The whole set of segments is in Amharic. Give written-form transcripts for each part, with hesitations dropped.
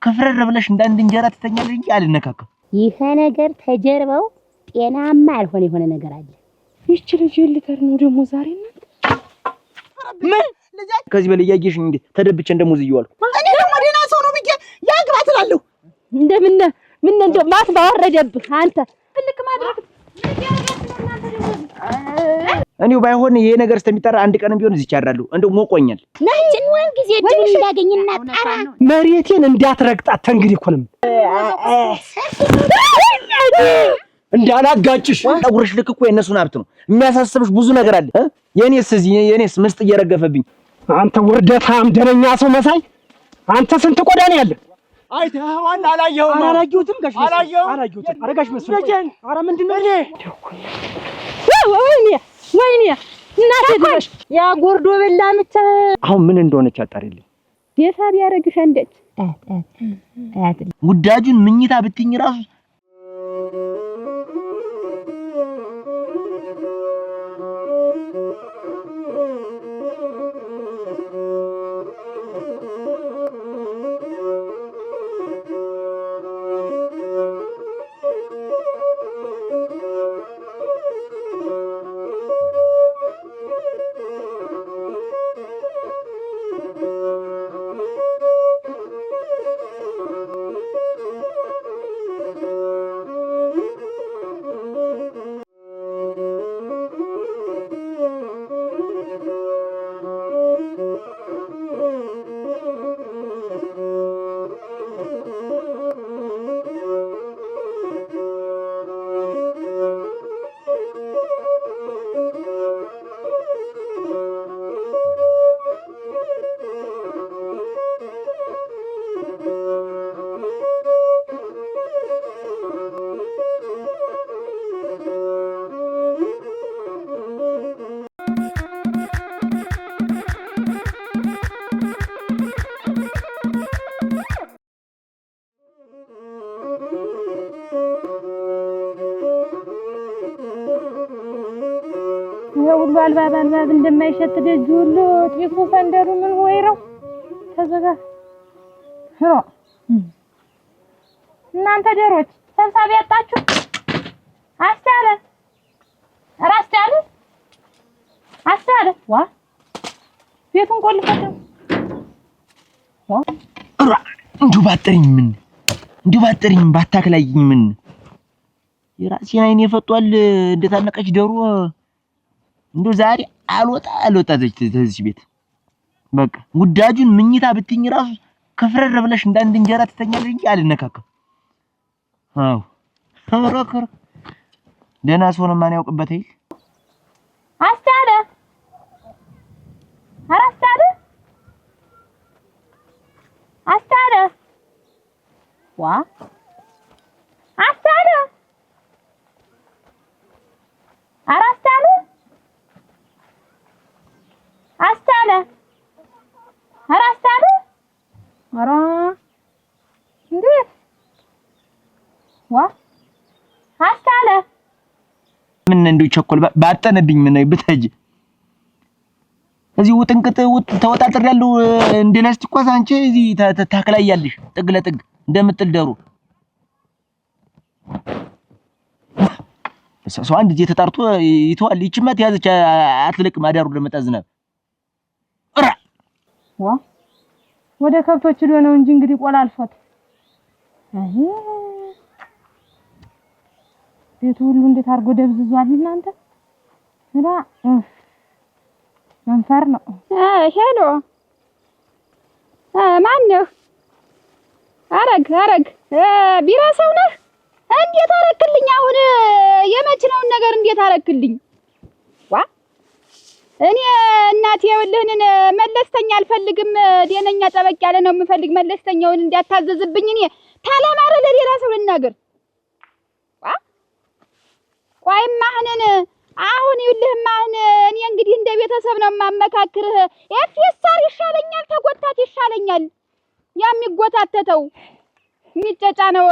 ከፍረር ብለሽ እንዳንድ እንጀራ ትተኛለሽ እንጂ አልነካከም። ይሄ ነገር ተጀርባው ጤናማ ያልሆነ ነገር አለ። ይህች ልጅ ልተር ነው ደግሞ ዛሬ ነው ምን ከዚህ በላይ ያየሽ እንዴ ተደብቼ እንደሙዝ ይዋልኩ እኔ ደግሞ ደህና ሰው ነው ብዬ ያግባት እላለሁ። እንደምን እንደው ማት ባወረደብህ አንተ ትልቅ ማድረግ እኔው ባይሆን ይሄ ነገር እስከሚጠራ አንድ ቀንም ቢሆን እዚህ ቻራለሁ። እንደው ሞቆኛል። ነጭን ወን ጊዜ ድል እንዳገኝና ጣራ መሬቴን እንዳትረግጣት ተንግዲህ እኮ ነው እንዳላጋጭሽ። ጠጉርሽ ልክ እኮ የነሱን ሀብት ነው የሚያሳስብሽ ብዙ ነገር አለ። የኔስ ምስጥ እየረገፈብኝ አንተ ውርደታም ደነኛ ሰው መሳይ አንተ ስንት ቆዳ ነው ያለ? አይተኸዋል? አላየሁትም ጋሽ አላየሁትም። ኧረ ጋሽ መስሎ ኧረ ምንድን ነው ወይኔ እናቴ ድረሽ ያ ጎርዶ በላ ምቻ አሁን ምን እንደሆነች አጣሪልኝ። ጌታ ቢያረግሽ እንዴት ጉዳጁን ምኝታ ብትኝ ራሱ ሁሉ አልባብ እንደማይሸት ደጅ ሁሉ ጢፉ ፈንደሩ ምን ወይረው ተዘጋ ሆ እናንተ ደሮች ሰብሳቢ ያጣችሁ አስቻለ ዋ ቤቱን ቆልፈው ዋ እንዲሁ ባጠሪኝ ባታክላይኝ ምን የራሴን አይኔ ፈጧል እንደታነቀች ደሩ እንዶ ዛሬ አልወጣች ተዚህ ቤት በቃ ጉዳጁን ምኝታ ብትኝ ራሱ ከፍረር ብለሽ እንዳንድ እንጀራ ትተኛለሽ እንጂ አልነካከም። አው ተረከረ ደና ሰው ነው ማን ያውቅበት አይል አስቻለ ዋ አስቻለ ኧረ እንዴት ዋ አስቻለ ምን እንደው ቸኮል ባጠነብኝ ምን ብትሄጂ እዚህ ውጥንቅጥ ተወጣጥር ያለው እንደ ላስቲክ ኳስ አንቺ እዚህ ታክላያለሽ ጥግ ለጥግ እንደምጥል ደሩ ሰው አንድ ጊዜ ተጣርቶ ይተዋል። ይችማ ተያዘች አትልቅ ማዳሩ ለመጣ ዝናብ እራ ዋ ወደ ከብቶች ሄዶ ነው እንጂ እንግዲህ ቆላልፎት አይ ቤቱ ሁሉ እንዴት አድርጎ ደብዝዟል እናንተ እራ መንፈር ነው። ሄሎ ማን ነው? አረግ ቢራ ሰው ነህ? እንዴት አረክልኝ? አሁን የመችነውን ነገር እንዴት አረክልኝ? ዋ እኔ እናቴ ይኸውልህን መለስተኛ አልፈልግም። ደነኛ ጠበቅ ያለ ነው የምፈልግ። መለስተኛውን እንዲያታዘዝብኝ እኔ ታላማረ ለሌላ ሰው ልናገር። ዋ ቆይማ አሁን ይኸውልህማ እኔ እንግዲህ እንደ ቤተሰብ ነው የማመካክርህ። ኤፍኤስአር ይሻለኛል ተጎታት ይሻለኛል። ያ የሚጎታተተው የሚጨጫ ነው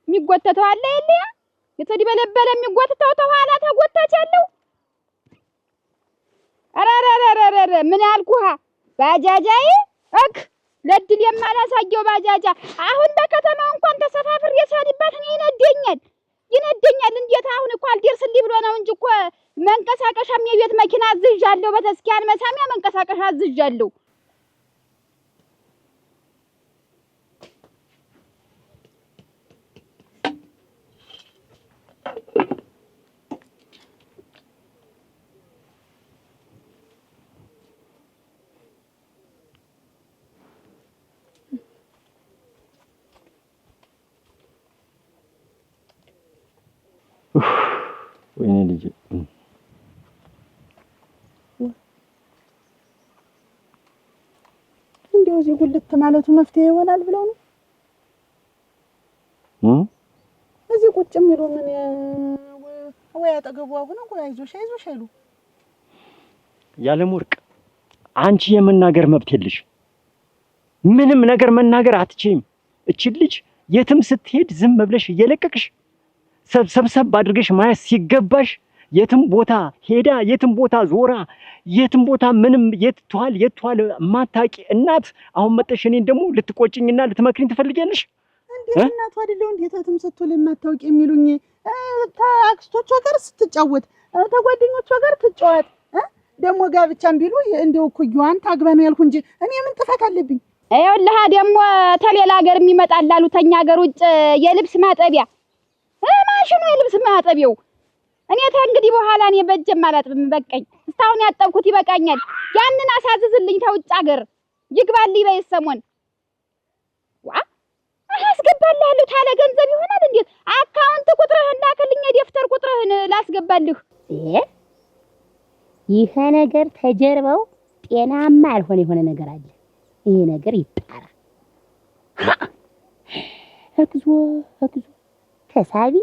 የሚጎተተው አለ የለ የተዲበለበለ የሚጎተተው ተኋላ ተጎታች ያለው አራራራራራ ምን አልኩህ ባጃጃዬ ለድል የማላሳየው ባጃጃ አሁን በከተማው እንኳን ተሰፋፍር የሳድባት እኔ ይነደኛል። እንዴት አሁን እኮ አልደርስልኝ ብሎ ነው እንጂ እኮ መንቀሳቀሻም የቤት መኪና አዝዣለሁ። በተስኪያን መሳሚያ መንቀሳቀሻ አዝዣለሁ። ወይኔ ልጅ እንደው እዚህ ጉልት ማለቱ መፍትሄ ይሆናል ብለው ነው እዚህ ቁጭ የሚሉ ምን ወይ አጠገቡ አሁን እኮ አይዞሽ አይሉ ያለምወርቅ አንቺ የመናገር መብት የለሽ። ምንም ነገር መናገር አትችይም። እቺ ልጅ የትም ስትሄድ ዝም ብለሽ እየለቀቅሽ ሰብሰብ አድርገሽ ማየት ሲገባሽ የትም ቦታ ሄዳ የትም ቦታ ዞራ የትም ቦታ ምንም የትቷል ማታቂ እናት አሁን መጠሽ እኔን ደግሞ ልትቆጭኝና ልትመክሪኝ ትፈልጊያለሽ? እንዴት እናቱ አይደለው እንዴት እትም ስትል የማታውቂ የሚሉኝ ታክስቶቿ ጋር ስትጫወት ተጓደኞቿ ጋር ትጫወት ደግሞ ጋብቻም ቢሉ እንደው ኩዩዋን ታግባ ነው ያልኩ እንጂ እኔ ምን ጥፋት አለብኝ? ይኸውልህ ደግሞ ተሌላ ሀገር የሚመጣል አሉ ተኛ ሀገር ውጭ የልብስ ማጠቢያ ማሽኑ የልብስ ማጠቢያው እኔ እንግዲህ በኋላ እኔ በእጄም አላጥብም። በቃኝ። እስካሁን ያጠብኩት ይበቃኛል። ያንን አሳዝዝልኝ ተውጭ ሀገር ይግባልኝ በይሰሞን አስገባልሃለሁ። ታለ ገንዘብ ይሆናል እንዴት? አካውንት ቁጥርህን ላክልኝ፣ የደፍተር ቁጥርህን ላስገባልህ። ይሄ ነገር ተጀርባው ጤናማ ያልሆነ የሆነ ነገር አለ። ይሄ ነገር ይጣራ። አክዞ ተሳቢ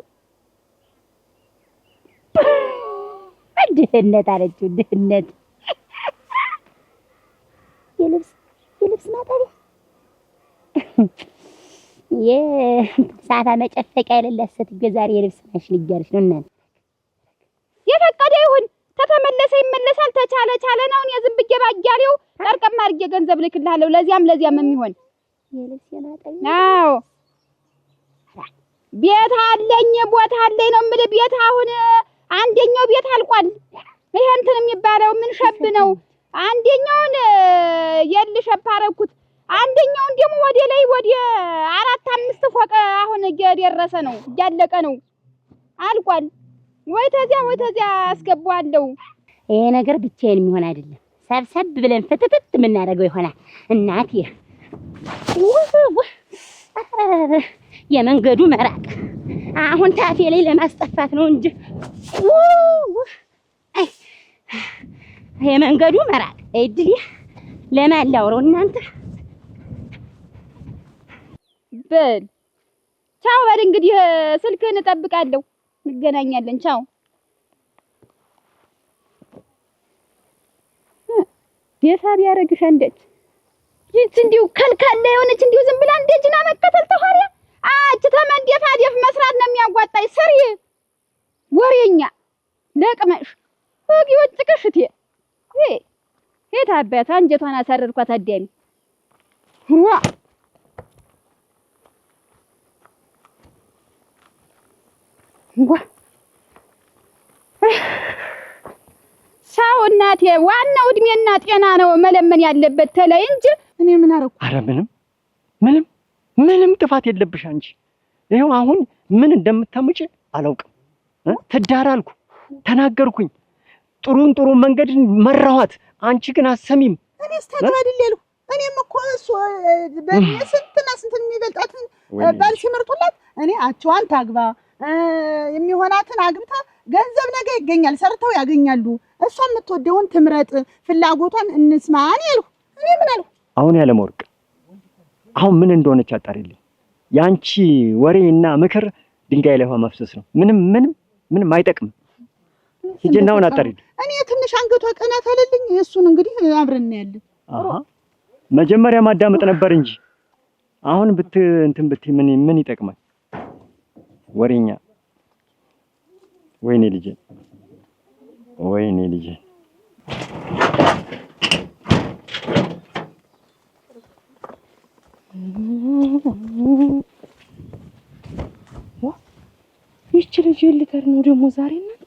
ድህነት አለችው። ድህነት የልብስ ማጠቢያ የሳፋ መጨፈቂያ የሌላት ሴትዮ ዛሬ የልብስ ማሽን ይጋርሽ ነው። እናንተ የፈቀደ ይሁን ተተመለሰ ይመለሳል። ተቻለ ነው። እኔ ዝም ብዬ ባያሌው ጠርቀም አድርጌ ገንዘብ ልክልሃለሁ። ለዚያም የሚሆን የልብስ ማጠቢያ አዎ ቤት አለኝ ቦታ አለኝ ነው የምልህ። ቤት አሁን አንደኛው ቤት አልቋል። ይሄ እንትን የሚባለው ምን ሸብ ነው? አንደኛውን የልሸብ አደረኩት። አንደኛውን ደግሞ ወደ ላይ ወደ 4-5 ፎቅ አሁን እየደረሰ ነው፣ እያለቀ ነው፣ አልቋል። ወይ ተዚያ አስገባዋለሁ። ይሄ ነገር ብቻዬን የሚሆን አይደለም። ሰብሰብ ብለን ፍትፍት የምናደርገው ይሆናል። እናቴ የመንገዱ መራቅ አሁን ታፌ ላይ ለማስጠፋት ነው እንጂ የመንገዱ መራቅ እድል ለማን ላውረው? እናንተ በል ቻው በል እንግዲህ ስልክህን እጠብቃለሁ። እንገናኛለን። ቻው። ደፋ ቢያረግሽ እንደት ይቺ እንዲሁ ከልካለ የሆነች እንዲሁ ዝም ብላ እንደ ጅና መከተል ተኋሪያ አች ተመንደፋ ደፍ መስራት ነው የሚያጓጣኝ። ስሪ ወሬኛ ለቅመሽ ወጊ ወጭቅሽቴ የት አንጀቷን አሳረርኳት። አዳሚ ሰው እናቴ ዋናው እድሜና ጤና ነው መለመን ያለበት ተለይ እንጂ እኔ ምን አረኩ? አረ ምንም ጥፋት የለብሽ አንቺ። ይሄው አሁን ምን እንደምታመጪ አላውቅም። ትዳር አልኩ ተናገርኩኝ፣ ጥሩ መንገድ መራኋት። አንቺ ግን አሰሚም። እኔ ስታግባድል ያልኩ እኔም እኮ እሱ በስንትና ስንት የሚበልጣትን ባል ሲመርጡላት እኔ አቸዋን ታግባ የሚሆናትን አግብታ ገንዘብ ነገ ይገኛል፣ ሰርተው ያገኛሉ። እሷ የምትወደውን ትምረጥ፣ ፍላጎቷን እንስማን ያልኩ እኔ ምን አልኩ? አሁን ያለምወርቅ አሁን ምን እንደሆነች አጣሪልኝ። ያንቺ ወሬና ምክር ድንጋይ ላይ ውሃ ማፍሰስ ነው። ምንም አይጠቅም። ሂጂናውን አጣሪልኝ። እኔ ትንሽ አንገቷ ቀናት አለልኝ። እሱን እንግዲህ አብረን እናያለን። መጀመሪያ ማዳመጥ ነበር እንጂ አሁን እንትን ብትይ ምን ይጠቅማል? ወሬኛ። ወይኔ ልጄ ይቺ ልጅ ልተር ነው ደግሞ ዛሬ እናንተ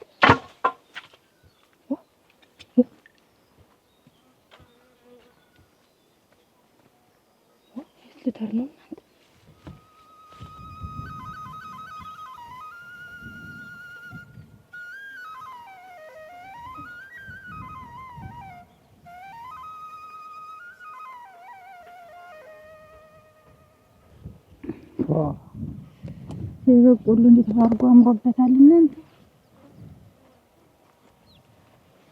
ልተር ነው በቆሎ እንዴት አድርጎ አምሮበታል እናንተ።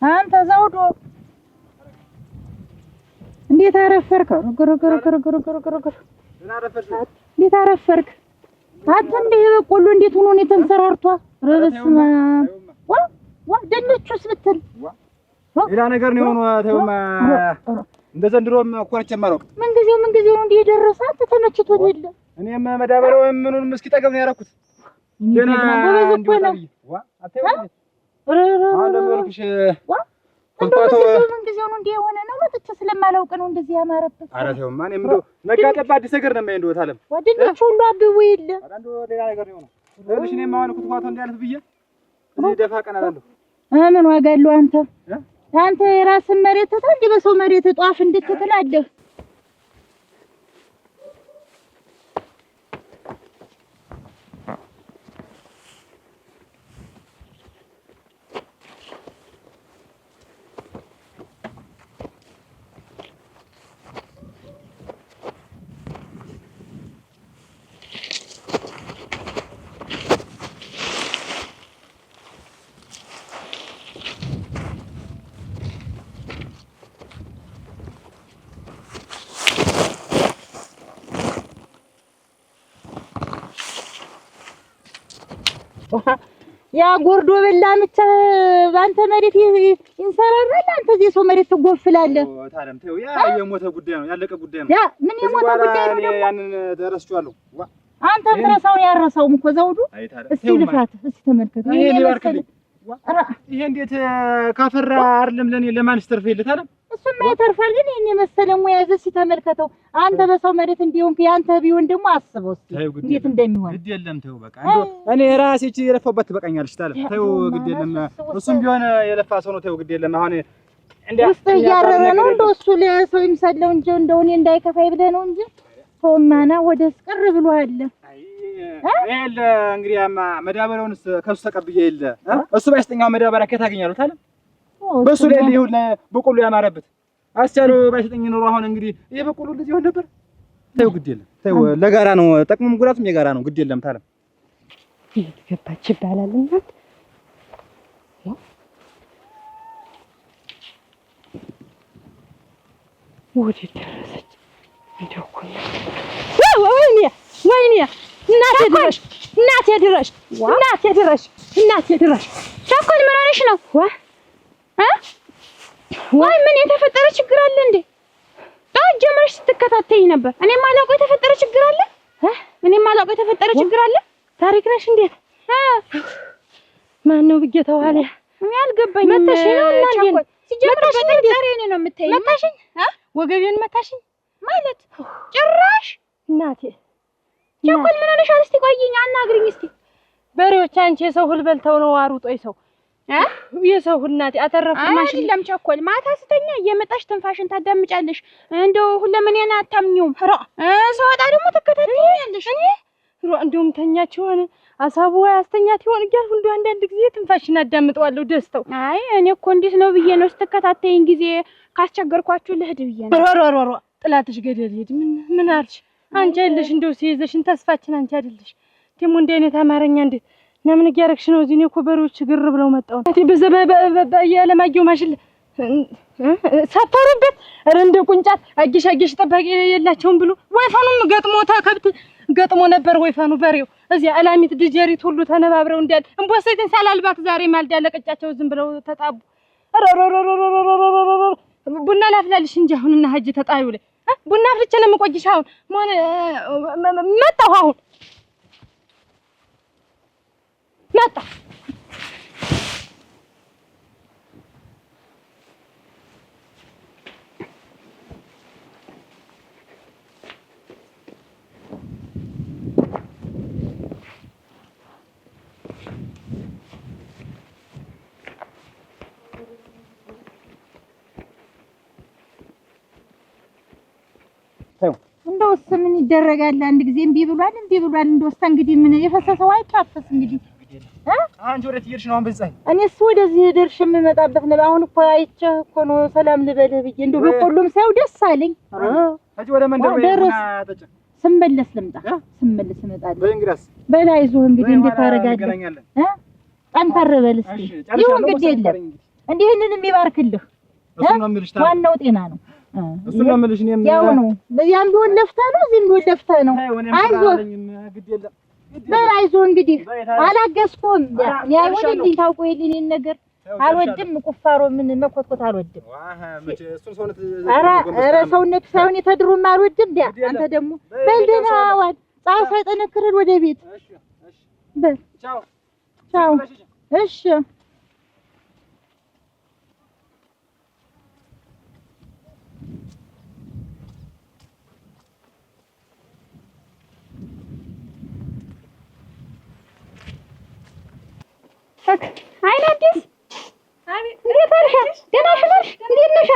አንተ ዘውዶ እንዴት አረፈርክ? እንዴት አረፈርክ? አንተ እንደ በቆሎ እንዴት ሆኖ ነው የተንሰራርቷ? ረበስማ ደንቹስ ብትል ሌላ ነገር ነው የሆነው። ተውማ እንደ ዘንድሮም ኮርቸም አልወቅ ምን ጊዜው ነው እንደ የደረሰ አንተ ተመችቶት የለ እኔም መዳበሪያው ምኑን እስኪ ጠገብ ነው ያደረኩት። ገና ጎበዝ እኮ ነው። ምን ጊዜው ነው እንደ የሆነ ነው መጥቼ ስለማላውቅ ነው እንደዚህ ያማረበት። ኧረ ተውማ እኔም እንደው ነጋ ጠባ አዲስ ነገር ነው የማይንደው ታለም ወድንቹ ሁሉ አብቦ የለ ኧረ እንደው ሌላ ነገር ነው የሆነው። ለልሽ እኔም አሁን ኩትኳቶ እንዲያልፍ ብዬ እዚህ ደፋ ቀና አላለሁ። ምን ዋጋ አለው አንተ የራስን መሬት ተጣልክ በሰው መሬት ጧፍ እንድትጥላለህ። ያ ጎርዶ በላ ምቻ ባንተ መሬት ይንሰራራል። አንተ እዚህ ሰው መሬት ትጎፍላለህ። ታለም ተው ያ የሞተ ጉዳይ ነው ያለቀ ጉዳይ ነው። ያ ምን የሞተ ጉዳይ ነው ደግሞ ያንን ተረስቻለሁ። አንተ ትረሳውን ያረሳውም እኮ ዘውዱ። እስቲ ልፋት እስቲ ተመልከት። ይሄ ይባርክልኝ። ይሄ እንዴት ካፈራ አይደለም ለኔ ለማንስ ተርፈይልህ ታለም እሱማ ይተርፋል። ግን ይሄን የመሰለ ሙያ ይዘህ ሲተመልከተው አንተ በሰው መሬት እንዲሆን ያንተ ቢሆን ደግሞ አስበው እስቲ እንዴት እንደሚሆን። ግድ የለም ተው በቃ እንደው እኔ ራሴ እቺ የለፋበት ትበቃኛለሽ ታለም ተው ግድ የለም። እሱም ቢሆን የለፋ ሰው ነው ተው ግድ የለም። አሁን ውስጥ እያረረ ነው እንደው እሱ ለሰው ይምሰለው እንጂ እንደው እኔ እንዳይከፋይ ብለህ ነው እንጂ ተውማና ወደ ስቅር ብሎሃል። አይል እንግዲህ መዳበሪያውንስ ከሱ ተቀብዬ የለ እሱ ባይስጠኛው መዳበሪያ ከታ አገኛለሁ ታለም በሱ ላይ ይሁን በቆሎ ያማረበት አስቻለው ባይሰጠኝ ኖሮ አሁን እንግዲህ ይሄ በቆሎ እንደዚህ ይሆን ነበር። ተው ግድ የለም ተው ለጋራ ነው ጠቅሙም ጉዳቱም የጋራ ነው። ግድ የለም ታለም ገባች ይባላል እናት ወዴ ደረሰች እንደው እኮ ወይኔ እናቴ ድረሽ ቸኮል ምን ሆነሽ ነው? ወይ ምን የተፈጠረ ችግር አለ እንዴ? ጠዋት ጀምረሽ ስትከታተይኝ ነበር። እኔ ማላውቀው የተፈጠረ ችግር አለ? ታሪክ ነሽ እንዴት? ማን ነው ብዬሽ ተዋለ? እኔ አልገባኝም። መታሽ ነው እና እንዴ? ሲጀምር በጥርጣሬ ነው የምትይኝ። መታሽኝ? ወገቤን መታሽኝ ማለት ጭራሽ እናቴ ቸኮል ምን ሆነሻል? እስቲ ቆይኝ አናግሪኝ እስቲ። በሬዎች አንቺ የሰው ሁል በልተው ነው አሩጦይ ሰው የሰው ሁል እናቴ አተረፍኩማሽ። አይደለም ቸኮል ማታ ስተኛ እየመጣሽ ትንፋሽን ታዳምጫለሽ። እንደው ሁለምኔና አታምኚውም። ሰውጣ ደግሞ ተከታተይኛለሽ። እኔ እንደውም ተኛች ሆነ አሳቡ ያስተኛት ይሆን እያልኩ እንደው አንዳንድ ጊዜ ትንፋሽን አዳምጠዋለሁ ደስተው። አይ እኔ እኮ እንዴት ነው ብዬ ነው ስትከታተይኝ ጊዜ ካስቸገርኳችሁ ልሂድ ብዬ ነው። ሮሮሮሮ ጥላትሽ ገደል ሂድ። ምን አልሽ? አንቺ አይደለሽ እንደው ሲይዘሽን ተስፋችን አንቺ አይደለሽ ደግሞ እንደ አይነት አማርኛ እንዴት ለምን እያረግሽ ነው? እዚህ ነው እኮ በሬዎች ግር ብለው መጣው እንዴ በዘበ ያለማየው ማሽል ሰፈሩበት እንደ ቁንጫት አጊሽ ጠባቂ የላቸውም ብሎ ወይፈኑም ገጥሞ ተከብት ገጥሞ ነበር። ወይፈኑ በሬው እዚያ አላሚት ድጀሪት ሁሉ ተነባብረው እንዳል እንቦሰይትን ሳላልባት ዛሬ ማልዳ ለቀጫቸው ዝም ብለው ተጣቡ። ቡና ላፍላልሽ እንጂ አሁንና ሀጅ ተጣዩ ላይ ቡና አፍልቼ ነው የምቆይሽ። አሁን መጣሁ አሁን መጣ እንደውስ ምን ይደረጋል? አንድ ጊዜ እምቢ ብሏል። እንደውስ እንግዲህ ምን የፈሰሰው አይታፈስ እንግዲህ አንቺ ወዴት እየሄድሽ ነው? በዛኝ እኔስ ወደዚህ ደርሼ የምመጣበት ነው። አሁን እኮ አይቼህ እኮ ነው ሰላም ልበልህ ብዬ እንደው በቆሎም ሳይው ደስ አለኝ። አጂ ወደ መንደር ወይና ተጨ ስመለስ ልምጣ ስመለስ እመጣለሁ። በእንግዲያስ በላይዞህ እንግዲህ እንዴት ታረጋለህ? ጠንከር በል እስኪ ይሁን ግድ የለም እንዲህ ይህንንም ይባርክልህ። ዋናው ጤና ነው። እሱ ነው የምልሽ። እኔም ያው ነው ያም ቢሆን ለፍተህ ነው እዚህም ቢሆን ለፍተህ ነው። አይዞህ በላይዞህ እንግዲህ አላገዝኩም። ያይወልልኝ ታውቆ የለኝን ነገር አልወድም። ቁፋሮ ምን መኮትኮት አልወድም። ኧረ ሰውነቱ ሳይሆን የተድሮም አልወድም። አንተ ደግሞ በል ደህና ዋል። ፀሐይ ሳይጠነክርህ ወደ ቤት በል ቻው። እሺ አይን አዲስ እንዴት ነሽ? ደህና ነሽ? እንዴት ነሽ?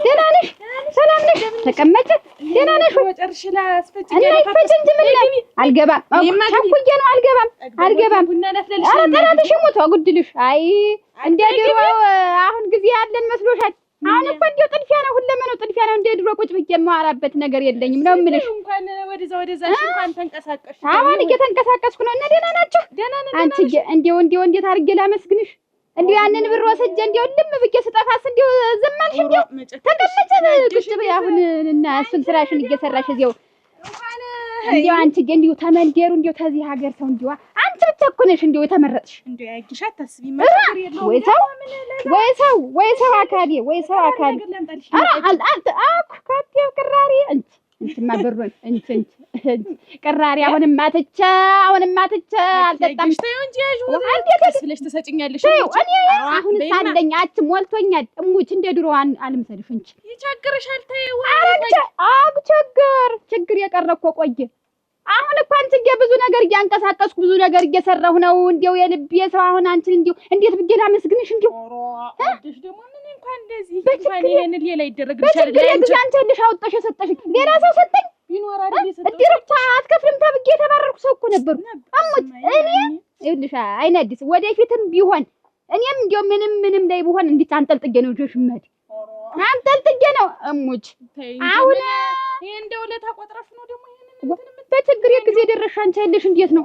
ደህና ነሽ? ሰላም ነሽ? ተቀመጭ። ደህና ነሽ? እና ይፈጭ እንጂ ምን አልገባም። ቸኩዬ ነው አልገባም። ኧረ ጠላትሽ ሙት ጉድልሽ። አይ እንደ ድሮ አሁን ጊዜ ያለን መስሎሻል? አሁን እኮ እንደው ጥድፊያ ነው፣ ሁለመናው ጥድፊያ ነው። እንደ ድሮ ቁጭ ብዬ የማወራበት ነገር የለኝም ነው የምልሽ። እንኳን ወደዛ እንኳን ተንቀሳቀስሽ። አሁን እየተንቀሳቀስኩ ነው። እና ደህና ናችሁ? አንቺ እንደው እንዴት አድርጌ ላመስግንሽ? እንደው ያንን ብር ወስጄ እንደው ልም ብዬ ስጠፋስ እንደው ዝም አልሽ? እንደው ተቀመጭ ቁጭ በይ አሁን እና እሱን ስራሽን እየሰራሽ እዚያው እንደው አንቺ እንደው ተመንደሩ እንደው ተዚህ ሀገር ሰው እንደው አንቺ ብቻ እኮ ነሽ እንደው የተመረጥሽ። እንደው ያጊሽ አታስቢ መከር የለው ወይ ሰው አካሌ ኧረ አልኩ ካቴው ቅራሪ እንትና ብሩን ቅራሪ አሁንም አትቼ አልጠጣም። ተይው እንጂ ያዡ ስለሽ ተሰጭኛለሽ። እኔ አሁን ሳለኝ አች ሞልቶኛል። እሙች እንደ ድሮ አልምሰልሽ እንጂ ይቸግርሻል። ተይው ችግር የቀረ እኮ ቆየ። አሁን እኮ አንቺ ብዙ ነገር እያንቀሳቀስኩ ብዙ ነገር እየሰራሁ ነው። እንደው የልቤ ሰው አሁን አንቺን እንደው እንዴት ብዬ ላመስግንሽ? እንደው አዲስ ደግሞ ምን እንኳን እንደዚህ እንኳን ይሄን ሌላ ይደረግልሻል። ለአንቺ ልሽ አውጥተሽ ሰጠሽ ሌላ ሰው ሰጠኝ ይኖራል። እድር እኮ አትከፍልም ተብዬ የተባረርኩ ሰው እኮ ነበርኩ። አሙት እኔ ይኸውልሽ አይን አዲስ ወደፊትም ቢሆን እኔም እንደው ምንም ላይ ቢሆን እንዴት አንጠልጥጌ ነው ጆሽ መድ አንጠልጥጌ ነው እሙች። አሁን ይሄ እንደው ለታቆጥራሽ ነው ደግሞ ይሄንን በችግር ጊዜ ደረሽ አንቺ አይልሽ እንዴት ነው?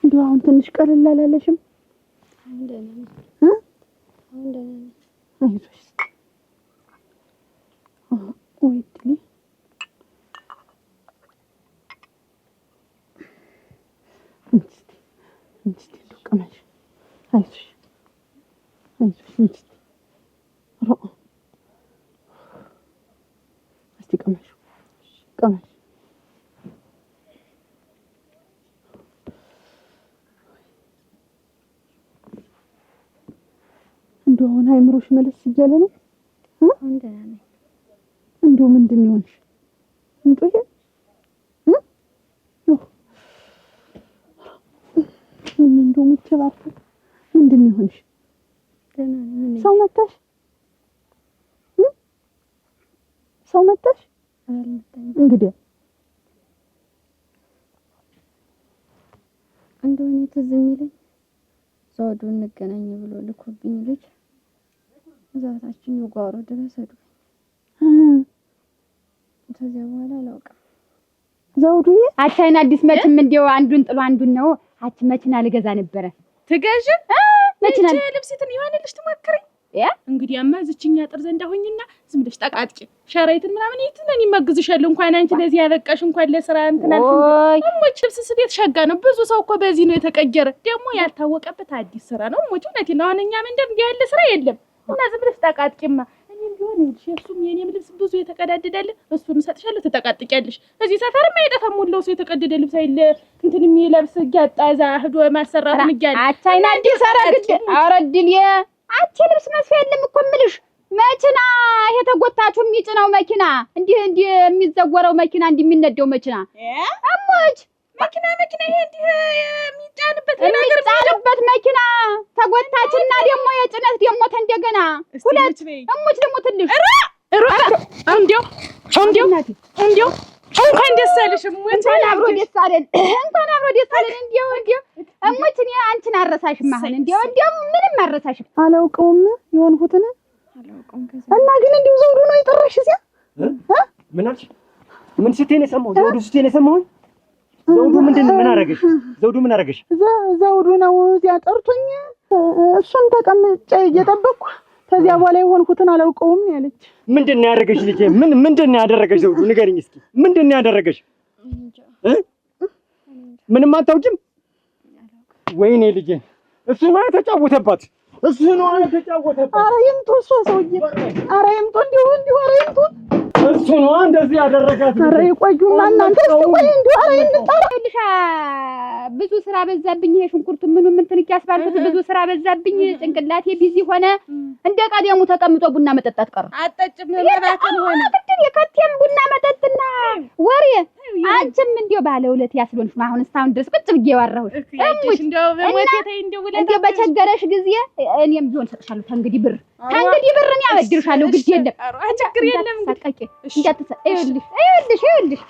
እንደው አሁን ትንሽ ቀለል አላለሽም? እንደው አሁን አይምሮሽ መለስ እያለ ነው። እንደው ምንድን ይሆንሽ? እንደው እንደው ሙቸባታ ምንድን ይሆንሽ? ሰው መታሽ? እንግዲህ እንደው እኔ ትዝ የሚለኝ ዘውዱ እንገናኝ ብሎ ልኮብኝ ልጅ እዛታችን የጓሮ ድረስ ሄዱ። ከዚያ በኋላ አላውቅም። ዘውዱዬ አቻይና አዲስ መቼም እንደው አንዱን ጥሎ አንዱን ነው። አች መኪና ልገዛ ነበረ። ትገዢ? መኪና ልብሲትን ይሆንልሽ ትሞክሪ። እንግዲያማ እዚችኛ ጥር ዘንድ አሁኝና ዝም ብለሽ ጠቃጥቂ ሸራይትን ምናምን ይትነን ይመግዝሻል። እንኳን አንቺ ለዚህ ያበቃሽ እንኳን ለስራ እንትናል እሞች ልብስ ስቤት ሸጋ ነው። ብዙ ሰው እኮ በዚህ ነው የተቀየረ። ደግሞ ያልታወቀበት አዲስ ስራ ነው። እሞች እውነቴን ነው። አሁን እኛ መንደር እንዲህ ያለ ስራ የለም። እና ዝም ብለሽ ጠቃጥቂማ። እኔም ቢሆን ይልሽ እሱም የኔም ልብስ ብዙ የተቀዳደዳለ እሱን ሰጥሻለሁ ትጠቃጥቂያለሽ። እዚህ ሰፈርም አይጠፋም ሁሉ ሰው የተቀደደ ልብስ አይለ እንትን የሚለብስ ያጣዛ ህዶ ማሰራት ምያለ አቻይና አዲስ አረግድ አረድል አቺ ልብስ መስፊያ የለም እኮ የምልሽ መኪና ይሄ ተጎታችሁ የሚጭነው መኪና እንዲህ የሚዘወረው መኪና እንዲህ የሚነደው መኪና እሞች መኪና ይሄ እንዲህ የሚጫንበት መኪና ተጎታችና ደግሞ የጭነት ደግሞ እንደገና ሁለት እሙች ደግሞ ትንሽ እንዴው እንኳን ደስ አለሽ እሙች። እንኳን አብሮ ደስ አለን። እንዴው እሙች እኔ አንቺን አረሳሽም። አሁን እንዴው ምንም አረሳሽም። አላውቀውም የሆንኩትን እና ግን እንዴው ዘውዱ ነው የጠራሽ እዚያ ምን አልሽ? ምን ስትይ ነው የሰማሁት? ዘውዱ ስትይ ነው የሰማሁት? ዘውዱ ምንድን ነው? ምን አደረገሽ? ዘውዱ ምን አደረገሽ? ዘውዱ ነው እዚያ ጠርቶኝ እሱን ተቀምጬ እየጠበቅኩ ከዚያ በኋላ የሆንኩትን አላውቀውም ያለች። ምንድን ነው ያደረገሽ ልጄ? ምንድን ነው ያደረገሽ? ዘውዱ ንገሪኝ እስኪ ምንድን ነው ያደረገሽ? ምንም አታውቂም? ወይኔ ልጄ እሱ ነው የተጫወተባት። ኧረ ይምጡ እሱ ሰውዬ፣ ኧረ ይምጡ እንዲሁ ኧረ ይምጡ እሱ ነው እንደዚህ ያደረጋት። ኧረ ይቆዩማ እናንተ እስኪ ቆይ እንዲሁ ኧረ እንጣራ ልሻ ብዙ ስራ በዛብኝ። ይሄ ሽንኩርቱ ምኑም እንትን ያስባልኩት ብዙ ስራ በዛብኝ። ጭንቅላቴ ቢዚ ሆነ። እንደ ቀደሙ ተቀምጦ ቡና መጠጣት ቀረ። አጠጭም ለባከን ሆነ ግድል የከተም ቡና መጠጥና ወሬ። አንቺም እንዲው ባለውለት ያስሎንሽ ነው። አሁን እስካሁን ድረስ ቁጭ ብዬ ያወራሁት እንደው በሞቴ እንደው በቸገረሽ ጊዜ እኔም ቢሆን ሰጥሻለሁ። ከእንግዲህ ብር እኔ አበድርሻለሁ። ግድ የለም ችግር የለም። ሳቀቂ ይኸውልሽ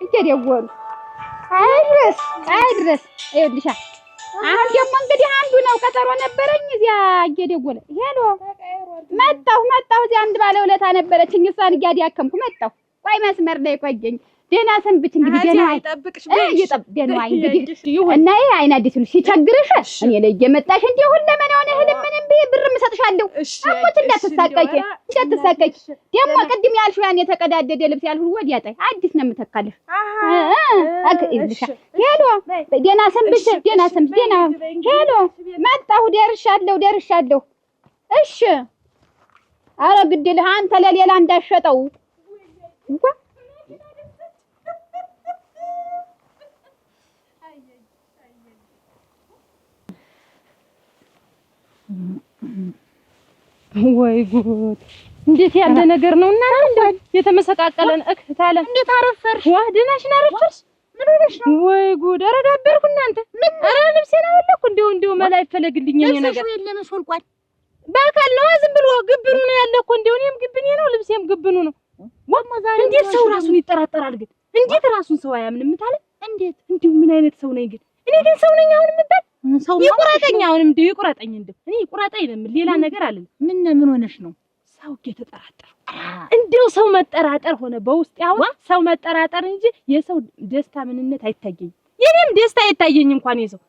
እየደወሉ አይድረስ ይኸውልሽ። አሁን ደግሞ እንግዲህ አንዱ ነው ቀጠሮ ነበረኝ እዚያ እየደወለ ሄሎ መጣሁ እዚያ አንድ ባለውለታ ነበረችኝ። እሷን እያዳከምኩ መጣሁ። ቆይ መስመር ላይ ቆየኝ። ደህና ሰንብት እንግዲህ ደህና አይጠብቅሽ ደህና እንግዲህ እና ይሄ አይና አዲስ ነው ሲቸግርሽ እኔ ላይ እየመጣሽ እንዴ ሁለምን ሆነ ህልም ምንም ብር እሰጥሻለሁ። አሞት እንዳትሳቀቂ ደግሞ ቅድም ያልሽው ያን የተቀዳደደ ልብስ ያልሽው ወዲያ ጣይ አዲስ ነው የምተካልሽ። ሄሎ ደህና ሰንብት ደህና ሄሎ መጣሁ ደርሻለሁ። እሺ ኧረ ግድልህ አንተ ለሌላ እንዳሸጠው ወይ ጉድ! እንዴት ያለ ነገር ነው እና የተመሰቃቀለን እክታለ እንዴት አረፈርሽ? ደህናሽን አረፈርሽ? ምን ሆነሽ ነው? ወይ ጉድ! አረጋበርኩ እናንተ ኧረ ልብሴን አወለኩ። እንደው መላ ይፈለግልኝ የኔ ነገር የለም ሾልቋል። በአካል ነው ዝም ብሎ ግብኑ ነው ያለው እኮ እንደው እኔም ግብኔ ነው ልብሴም ግብኑ ነው። እንዴት ሰው ራሱን ይጠራጠራል ግን? እንዴት ራሱን ሰው አያምንም ታለ? እንዴት እንደው ምን አይነት ሰው ነኝ ግን? እኔ ግን ሰው ነኝ አሁን የምባል ሰው ይቁረጠኝ። አሁንም እንደው ይቁረጠኝ። እኔ ይቁረጠኝ ነው ሌላ ነገር አለ። ምን ሆነሽ ነው? ሰው እየተጠራጠረ እንደው ሰው መጠራጠር ሆነ በውስጥ አሁን ሰው መጠራጠር እንጂ የሰው ደስታ ምንነት አይታየኝ። የኔም ደስታ አይታየኝ እንኳን የሰው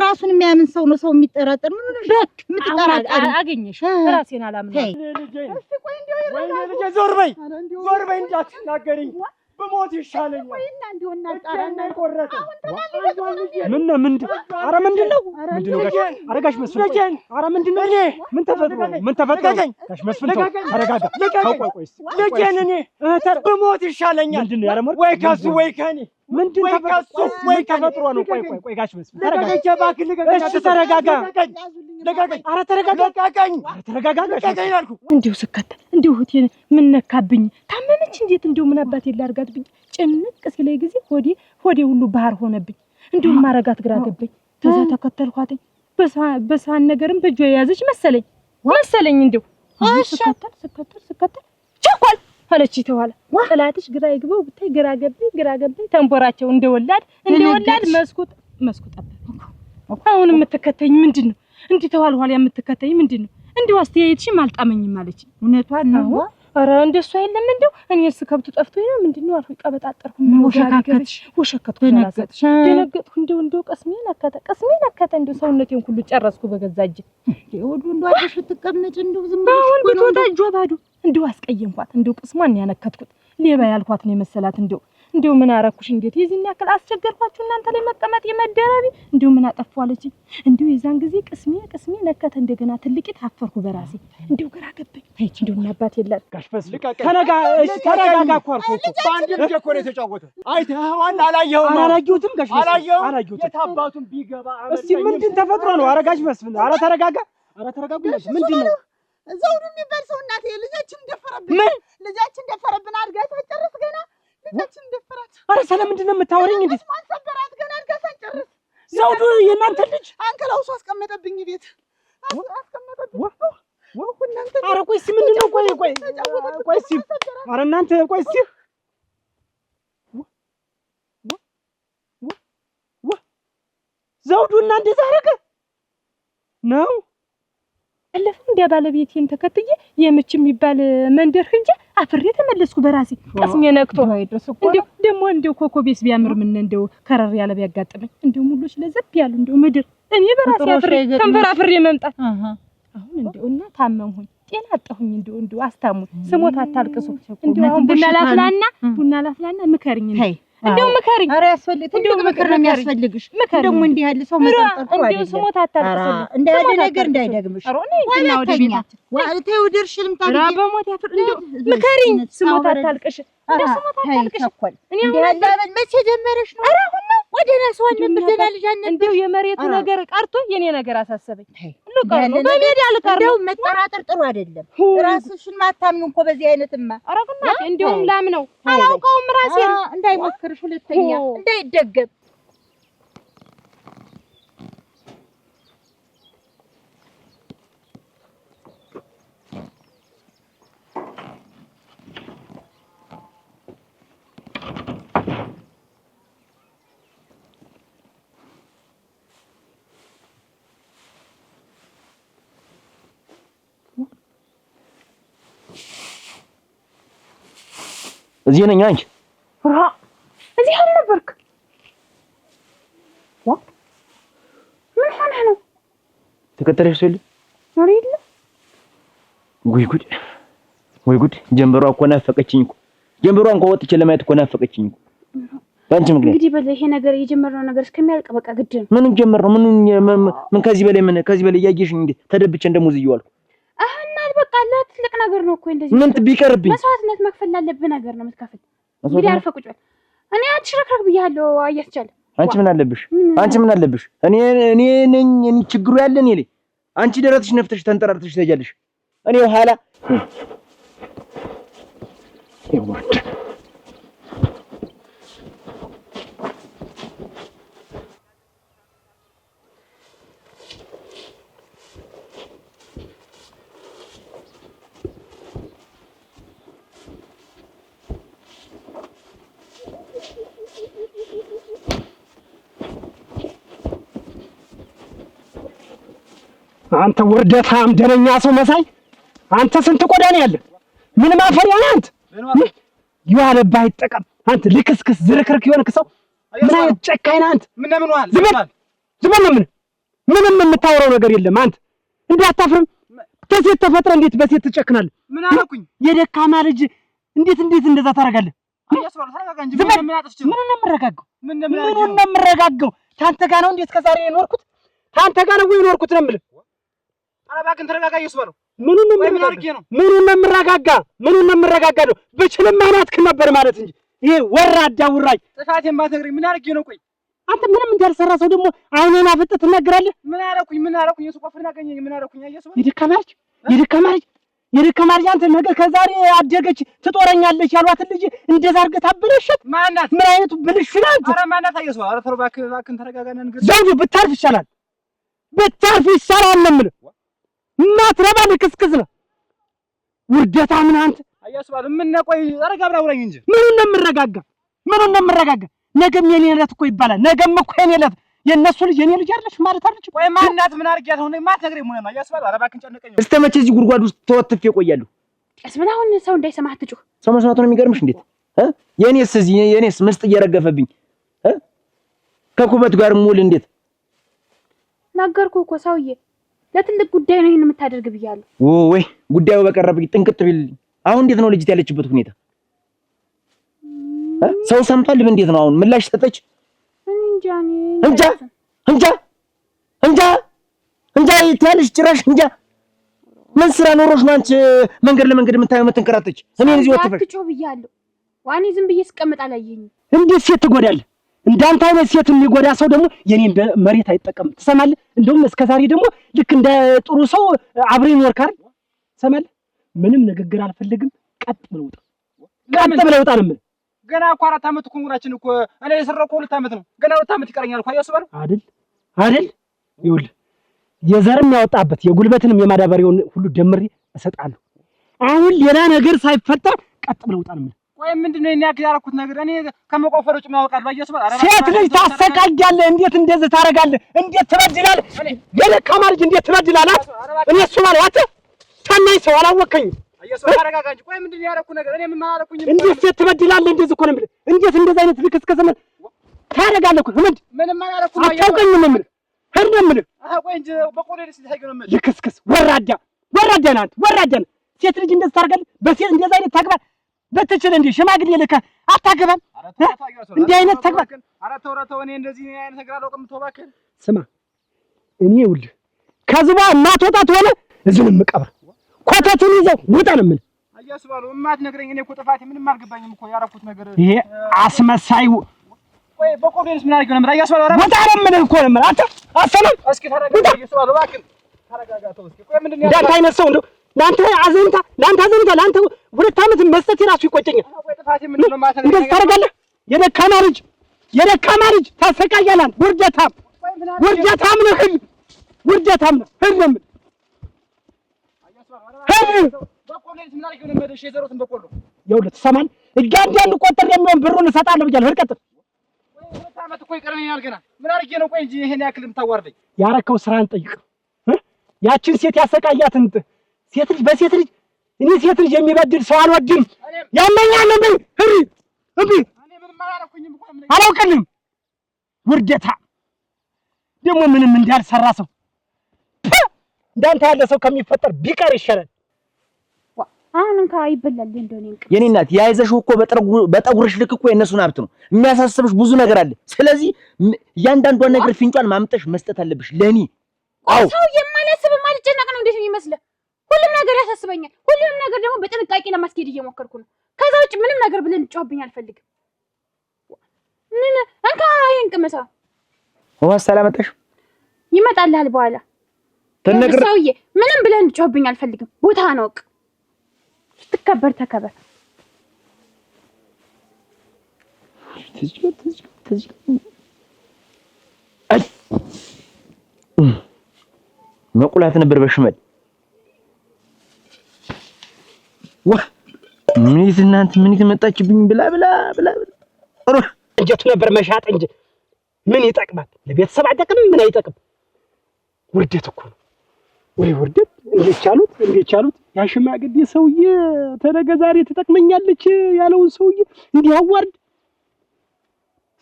ራሱን የሚያምን ሰው ነው ሰው የሚጠራጠር። ምን ሆነሽ ነው የምትጠራጠር? አገኘሽ ራሴን አላምነው። እስቲ ቆይ እንዲሁ ልጄ ዞር በይ እንዳትናገሪኝ በሞት ይሻለኛል። ወይና እንዲሁ እናጣራና ቆረጠ ምን ኧረ ምንድነው አረጋሽ መስፍን ኧረ ምንድነው ምን ተፈጥሮ ጋሽ መስፍን ተረጋጋ። ቆይ ልጄን እኔ በሞት ይሻለኛል። ወይ ከሱ ወይ ከኔ ምንድን ተፈጥሮ ነው? ቆይ ጋሽ መስፍን ተረጋጋ። ኧረ ተረጋጋ። እንዲሁ ስከተል እንዲሁ እህቴን ምን ነካብኝ? ታመመች እንዴት? እንዲሁ ምን አባቴ ላርጋት ብኝ ጭንቅ ሲለኝ ጊዜ ሆዴ ሁሉ ባህር ሆነብኝ። እንዲሁ ማረጋት ግራ ገባኝ። ከዛ ተከተልኳትኝ። በሳን ነገርም በእጇ የያዘች መሰለኝ እንዲሁ ስከተል ቸኮል አለች ተዋለ ጥላትሽ ግራ ይግባው ብታይ ግራ ገባኝ ተንቦራቸው እንደወላድ መስኩት አሁን የምትከተኝ ምንድነው? እንዲህ ተዋልኋል የምትከተኝ ምንድነው? እንዲሁ አስተያየትሽም አልጣመኝም አለች። እውነቷን ነው። ኧረ እንደሱ አይደለም እንደው እኔስ ከብቱ ጠፍቶኝ ነው ምንድነው አልኩ። ቀበጣጠርኩ ወሸከትኩ ደነገጥኩ። እንደው ቀስሜ ነከተ እንደው ሰውነቴን ሁሉ ጨረስኩ በገዛ እጄ። ወዱ እንደው አዲስ ተቀመጭ እንደው ዝም ብሎ አሁን ብትወጣ እጇ ባዶ እንደው አስቀየምኳት። እንደው ቅስሟን ያነከትኩት ሌባ ያልኳት ነው የመሰላት። እንደው ምን አረኩሽ? እንዴት የዚህን ያክል አስቸገርኳችሁ እናንተ ላይ መቀመጥ የመደረቢ? እንደው ምን አጠፋለችኝ? እንደው የዛን ጊዜ ቅስሜ ነከተ። እንደገና ትልቂት አፈርኩ በራሴ። እንደው ግራ ገባኝ። እንደው እና አባት የለም ጋሽ መስፍን ተረጋጋ እኮ አልኩህ እኮ። በአንድ ልጅ እኮ ነው የተጫወተው። አይተኸዋል? አላየሁትም ጋሽ መስፍን አላየሁትም። የታባቱን ቢገባ እስቲ ምንድን ተፈጥሮ ነው? ኧረ ጋሽ መስፍን ኧረ ተረጋጉ። ምንድን ነው? ዘውዱ የሚባል ሰው እናቴ ልጃችን ደፈረብን። አድርጋ ሳትጨርስ ገና ልጃችን ደፈራት። ኧረ ስለምንድን ነው የምታወሪኝ? እንዴት ማን ሰበራ ዘውዱ የእናንተ ልጅ አንከላውሱ አስቀመጠብኝ ቤት አስቀመጠብኝ። እናንተ ኧረ ቆይ እስኪ ምንድን ነው? ቆይ እስኪ ኧረ እናንተ ቆይ እስኪ ዘውዱ እና እንደዛ አደረገ ነው። አለፈው እንደ ባለቤቴን ተከትዬ የምች የሚባል መንደር ሂጅ አፍሬ ተመለስኩ በራሴ ቀስሜ ነክቶ እንደው ደግሞ እንደው ኮኮቤስ ቢያምር ምን እንደው ከረር ያለ ቢያጋጥመኝ እንደው ሙሉሽ ለዘብ ያሉ እንደው ምድር እኔ በራሴ አፍሬ ተንፈራፍሬ መምጣት አሁን እንደው እና ታመምሁኝ ጤና አጣሁኝ እንደው አስታሙኝ ስሞት አታልቅሱ እንደው አሁን ቡና ላፍላና ምከርኝ እንደው ምከርኝ። ኧረ ያስፈልግ እንደው ምክር ነው የሚያስፈልግሽ። ደግሞ እንዲህ ያለ ሰው መጠርጠር አይደለም። እንደው ስሞት አታልቅሱ እንደ ያለ ነገር እንዳይደግምሽ። ወይና ወደ ቤታችን ወልተው ድርሽልም ታዲያ በሞት ያፍር እንደው ምከርኝ። ስሞት አታልቅሽ እንደው ስሞት አታልቅሽ። እኔ አሁን መቼ ጀመረሽ ነው? ኧረ አሁን ነው ወደ ናስ ዋን ምድና ልጅአን እንደው የመሬቱ ነገር ቀርቶ የኔ ነገር አሳሰበኝ። ልቀር ነው በሜዳ ልቀር ነው። እንደው መጠራጠር ጥሩ አይደለም። ራስሽን ማታምኑ እኮ በዚህ አይነትማ አረግና እንደውም ላም ነው አላውቀውም ራሴን እንዳይሞክርሽ ሁለተኛ እንዳይደገም እዚህ ነኝ አንቺ እዚህ አልነበርክ? ምን ሆነህ ነው? ተከተለሽ ሰው የለም? ኧረ የለም። ወይ ጉድ! ጀንበሯ እኮ ናፈቀችኝ እኮ። ጀንበሯን እንኳን ወጥቼ ለማየት እኮ ናፈቀችኝ እኮ። ባንቺ ምክንያት እንግዲህ በለ ይሄ ነገር የጀመረው ነገር እስከሚያልቅ በቃ ግድ ነው። ምንም ጀመር ነው ምን ከዚህ በላይ እያየሽኝ እንዴ ተደብቼ እንደሙዝ እየዋልኩ አሁን በቃ ለትልቅ ነገር ነው እኮ እንደዚህ ምን ቢቀርብኝ መስዋዕትነት መክፈል ያለብህ ነገር ነው የምትከፍል። እንግዲህ አልፈህ ቁጭ በል። እኔ አትሽረክረክ ብያለሁ። አያስቻለ አንቺ ምን አለብሽ? እኔ ነኝ ችግሩ ያለን ይሌ አንቺ ደረትሽ ነፍተሽ ተንጠራርተሽ ትሄጃለሽ። እኔ ኋላ ይወርድ አንተ ወርደታም ደረኛ ሰው መሳይ አንተ ስንት ቆዳ ነው ያለ? ምን ማፈሪያ ነህ አንተ? ይዋለብህ አይጠቀም አንተ ልክስክስ ዝርክርክ የሆንክ ሰው ምን አይነት ጨካኝ ነህ አንተ? ዝም በል ምንም የምታወራው ነገር የለም አንተ። እንዳታፍርም ከሴት ተፈጥረህ እንዴት በሴት ትጨክናለህ? ምን አደረኩኝ? የደካማ ልጅ እንዴት እንደዛ ታደርጋለህ? ምኑን ነው የምረጋጋው? ታንተ ጋር ነው እንዴ እስከ ዛሬ የኖርኩት? ታንተ ጋር ነው የኖርኩት ነው የምልህ። ኧረ እባክህን ተረጋጋ። እየሱባለው ምኑን ነው የምረጋጋ ነው? ብችልም አናትክን ነበር ማለት እንጂ ይሄ ወራዳ ውራጅ ጥፋቴን ባትነግረኝ ምን አድርጌ ነው? ቆይ አንተ ምንም እንዳልሰራ ሰው ደግሞ አይኔን አፍጥጥ ትናገራለህ። ምን አደረኩኝ? እሱ ቆፍና አገኘኝ። ምን አደረኩኝ? እየሱባለው የደካማ ልጅ አንተ ነገ ከዛሬ አደገች ትጦረኛለች ያሏትን ልጅ እንደዛ አድርገህ ታበለሸት። ማናት? ምን አይነቱ ብልሽ ነህ አንተ? ኧረ ማናት? እየሱባለው ኧረ ተው እባክህን ተረጋጋና ንገር። ዘውዱ ብታርፍ ይሻላል ነው የምልህ። ማትረባ ልክስክስ ነው ውርደታ ምን አንተ እየሱባለው ምን ነው? ቆይ ረጋ ብላ ውራኝ እንጂ ምኑን ነው የምረጋጋ? ነገም የኔ ዕለት እኮ ይባላል። ነገም እኮ የኔ ዕለት የእነሱ ልጅ የኔ ልጅ አይደለሽ ማለት አለች። ቆይ ማናት? ምን አድርጊያት ሆነ? ማትነግረኝ ምን ነው? እየሱባለው ኧረ እባክህን ጨነቀኝ። እስከ መቼ እዚህ ጉድጓድ ውስጥ ተወትፌ እቆያለሁ? ቀስ ብለህ አሁን ሰው እንዳይሰማህ አትጩህ። ሰው መስማቱ ነው የሚገርምሽ? እንዴት የኔስ ምስጥ እየረገፈብኝ ከኩበት ጋር ሙሉ እንዴት ነገርኩህ እኮ ሰውዬ፣ ለትልቅ ጉዳይ ነው ይሄን የምታደርግ ብያለሁ። ወይ ጉዳዩ በቀረብኝ ጥንቅጥ ቢልልኝ። አሁን እንዴት ነው ልጅት ያለችበት ሁኔታ? ሰው ሰምቷል? እንዴት ነው አሁን ምላሽ ሰጠች? እንጃ ይታልሽ ጭራሽ እንጃ። ምን ስራ ኖሮሽ ነው አንቺ መንገድ ለመንገድ የምትንከራተች? እኔ እዚህ ወጥፈሽ አትጮህ ብያለሁ። ዋኔ ዝም ብዬ ስቀመጥ አላየኝም። እንዴት ሴት ትጎዳለህ? እንዳንተ አይነት ሴት የሚጎዳ ሰው ደግሞ የኔ እንደ መሬት አይጠቀምም። ትሰማለህ? እንደውም እስከዛሬ ደግሞ ልክ እንደ ጥሩ ሰው አብሬ ኖርካል። ትሰማለህ? ምንም ንግግር አልፈልግም። ቀጥ ብለው ውጣ ነው የምልህ። ገና እኮ 4 ዓመት እኮ ሙራችን እኮ እኔ የሰረኩ 2 ዓመት ነው። ገና 2 ዓመት ይቀረኛል እኮ እየሱባለው አይደል? አይደል? ይኸውልህ የዘርም ያወጣበት የጉልበትንም የማዳበሪያውን ሁሉ ደምሬ እሰጣለሁ። አሁን ሌላ ነገር ሳይፈጠር ቀጥ ብለው ውጣ ነው። ቆይ ምንድነው እኔ ያደረኩት ነገር? እኔ ከመቆፈር ውጭ ማወቃለሁ። አየሱ ሴት ልጅ ታሰቃያለህ። እንዴት እንደዚህ ታደርጋለህ? እንዴት ትበድላለህ? የደካማ ልጅ እንዴት ትበድላለህ? እኔ እሱ ማለት አንተ ታናኝ ሰው አላወቀኝም። አየሱ አረጋጋ እንጂ። ቆይ ምንድነው ያደረኩት ነገር? እኔ ምን አላደረኩኝም። እንዴት ሴት ትበድላለህ? እንደዚህ እኮ ነው የምልህ። እንዴት እንደዚህ አይነት ልክስክስ ምን ታደርጋለህ እኮ? ምንም አላደረኩም። አታውቀኝም የምልህ ሄድ ነው የምልህ። ቆይ እንጂ በቆሎ ደስ ይታየው ነው የምልህ። ልክስክስ ወራዳ ነህ አንተ፣ ወራዳ ነህ። ሴት ልጅ እንደዚህ ታደርጋለህ? በሴት እንደዚህ አይነት ተግባር በትችል እንዴ ሽማግሌ ልከህ አታገባም? እንዲህ አይነት ተግባር ኧረ ተው እኔ እንደዚህ አይነት ነገር አላውቅም። ተው እባክህ። ስማ እኔ ይኸውልህ ከዚህ በኋላ እናትወጣ ትሆነ እዚህ ነው የምቀብር። ኮተቱን ይዘው ውጣ ነው የምልህ። አያሱ ባለው የማትነግረኝ እኔ እኮ ጥፋቴ ምንም አልገባኝም እኮ ያደረኩት ነገር። ይሄ አስመሳይ ቆይ በቆሎስ ምን አድርገው ነበር? አያሱ ባለው ውጣ ነው የምልህ እኮ ነው የምልህ። አንተ አሰማም እስኪ ተረጋጋ። አያሱ ባለው እባክህ ተረጋጋ። ተው እስኪ። ቆይ ምንድነው እንዳንተ አይነት ሰው እንደው ለአንተ አዘንታ ለአንተ 2 ዓመት መስጠት የራሱ ይቆጨኛል። ቆይ ጥፋቴ ምንድነው ማለት ነው? እንደዚህ ታደርጋለህ? የደካማ ልጅ ታሰቃያለህ። ውርደታም ነህ። ውርደታም ነህ። ህልም በቆሎስ ምን አድርገው ነበር? እሺ የዘሩትን በቆሎ ይኸውልህ ትሰማለህ? እያንዳንዱ ቆጠር የሚሆን ብሩን እሰጣለሁ ብያለሁ። ቀጥል። 2 ዓመት እኮ ይቀረኛል ገና። ምን አድርጌ ነው? ቆይ እንጂ ይሄን ያክል የምታዋርደኝ? ያረከው ስራን ጠይቅ። ያችን ሴት ያሰቃያትን ሴት ልጅ በሴት ልጅ እኔ ሴት ልጅ የሚበድል ሰው አልወድም። ያመኛል እንዴ? እኔ ምንም አላደረኩኝም እኮ አላውቅልም። ውርደታ ደግሞ ምንም እንዳልሰራ ሰው እንዳንተ ያለ ሰው ከሚፈጠር ቢቀር ይሻላል። አሁን እንካ ይበላል እንደሆነ እንቅልፍ የኔ እናት ያይዘሽው እኮ በጠጉርሽ ልክ እኮ የነሱን ሀብት ነው የሚያሳስብሽ። ብዙ ነገር አለ። ስለዚህ እያንዳንዷን ነገር ፍንጯን ማምጠሽ መስጠት አለብሽ ለኔ። አው ሰው የማላስብ ማልጨነቅ ነው እንዴት የሚመስለው? ሁሉም ነገር ያሳስበኛል። ሁሉም ነገር ደግሞ በጥንቃቄ ለማስኬድ እየሞከርኩ ነው። ከዛ ውጭ ምንም ነገር ብለን ጮህብኝ አልፈልግም። ምን እንካ ይንቅመሳ ወዋስ ሰላመጣሽ ይመጣልሃል በኋላ ተነግር ሰውዬ ምንም ብለን ጮህብኝ አልፈልግም። ቦታ ነው ወቅ ስትከበር ተከበር። መቁላት ነበር በሽመል ምን መጣችብኝ ብላ እንጀቱ ነበር መሻጥ እንጂ ምን ይጠቅማል? ለቤተሰብ አይጠቅም። ምን አይጠቅም? ውርደት እኮ ነው ወይ ውርደት! እንዴት ቻሉት? ያ ሽማግሌ ሰውዬ ተነገ ዛሬ ትጠቅመኛለች ያለውን ሰውዬ እንዲህ አዋርድ።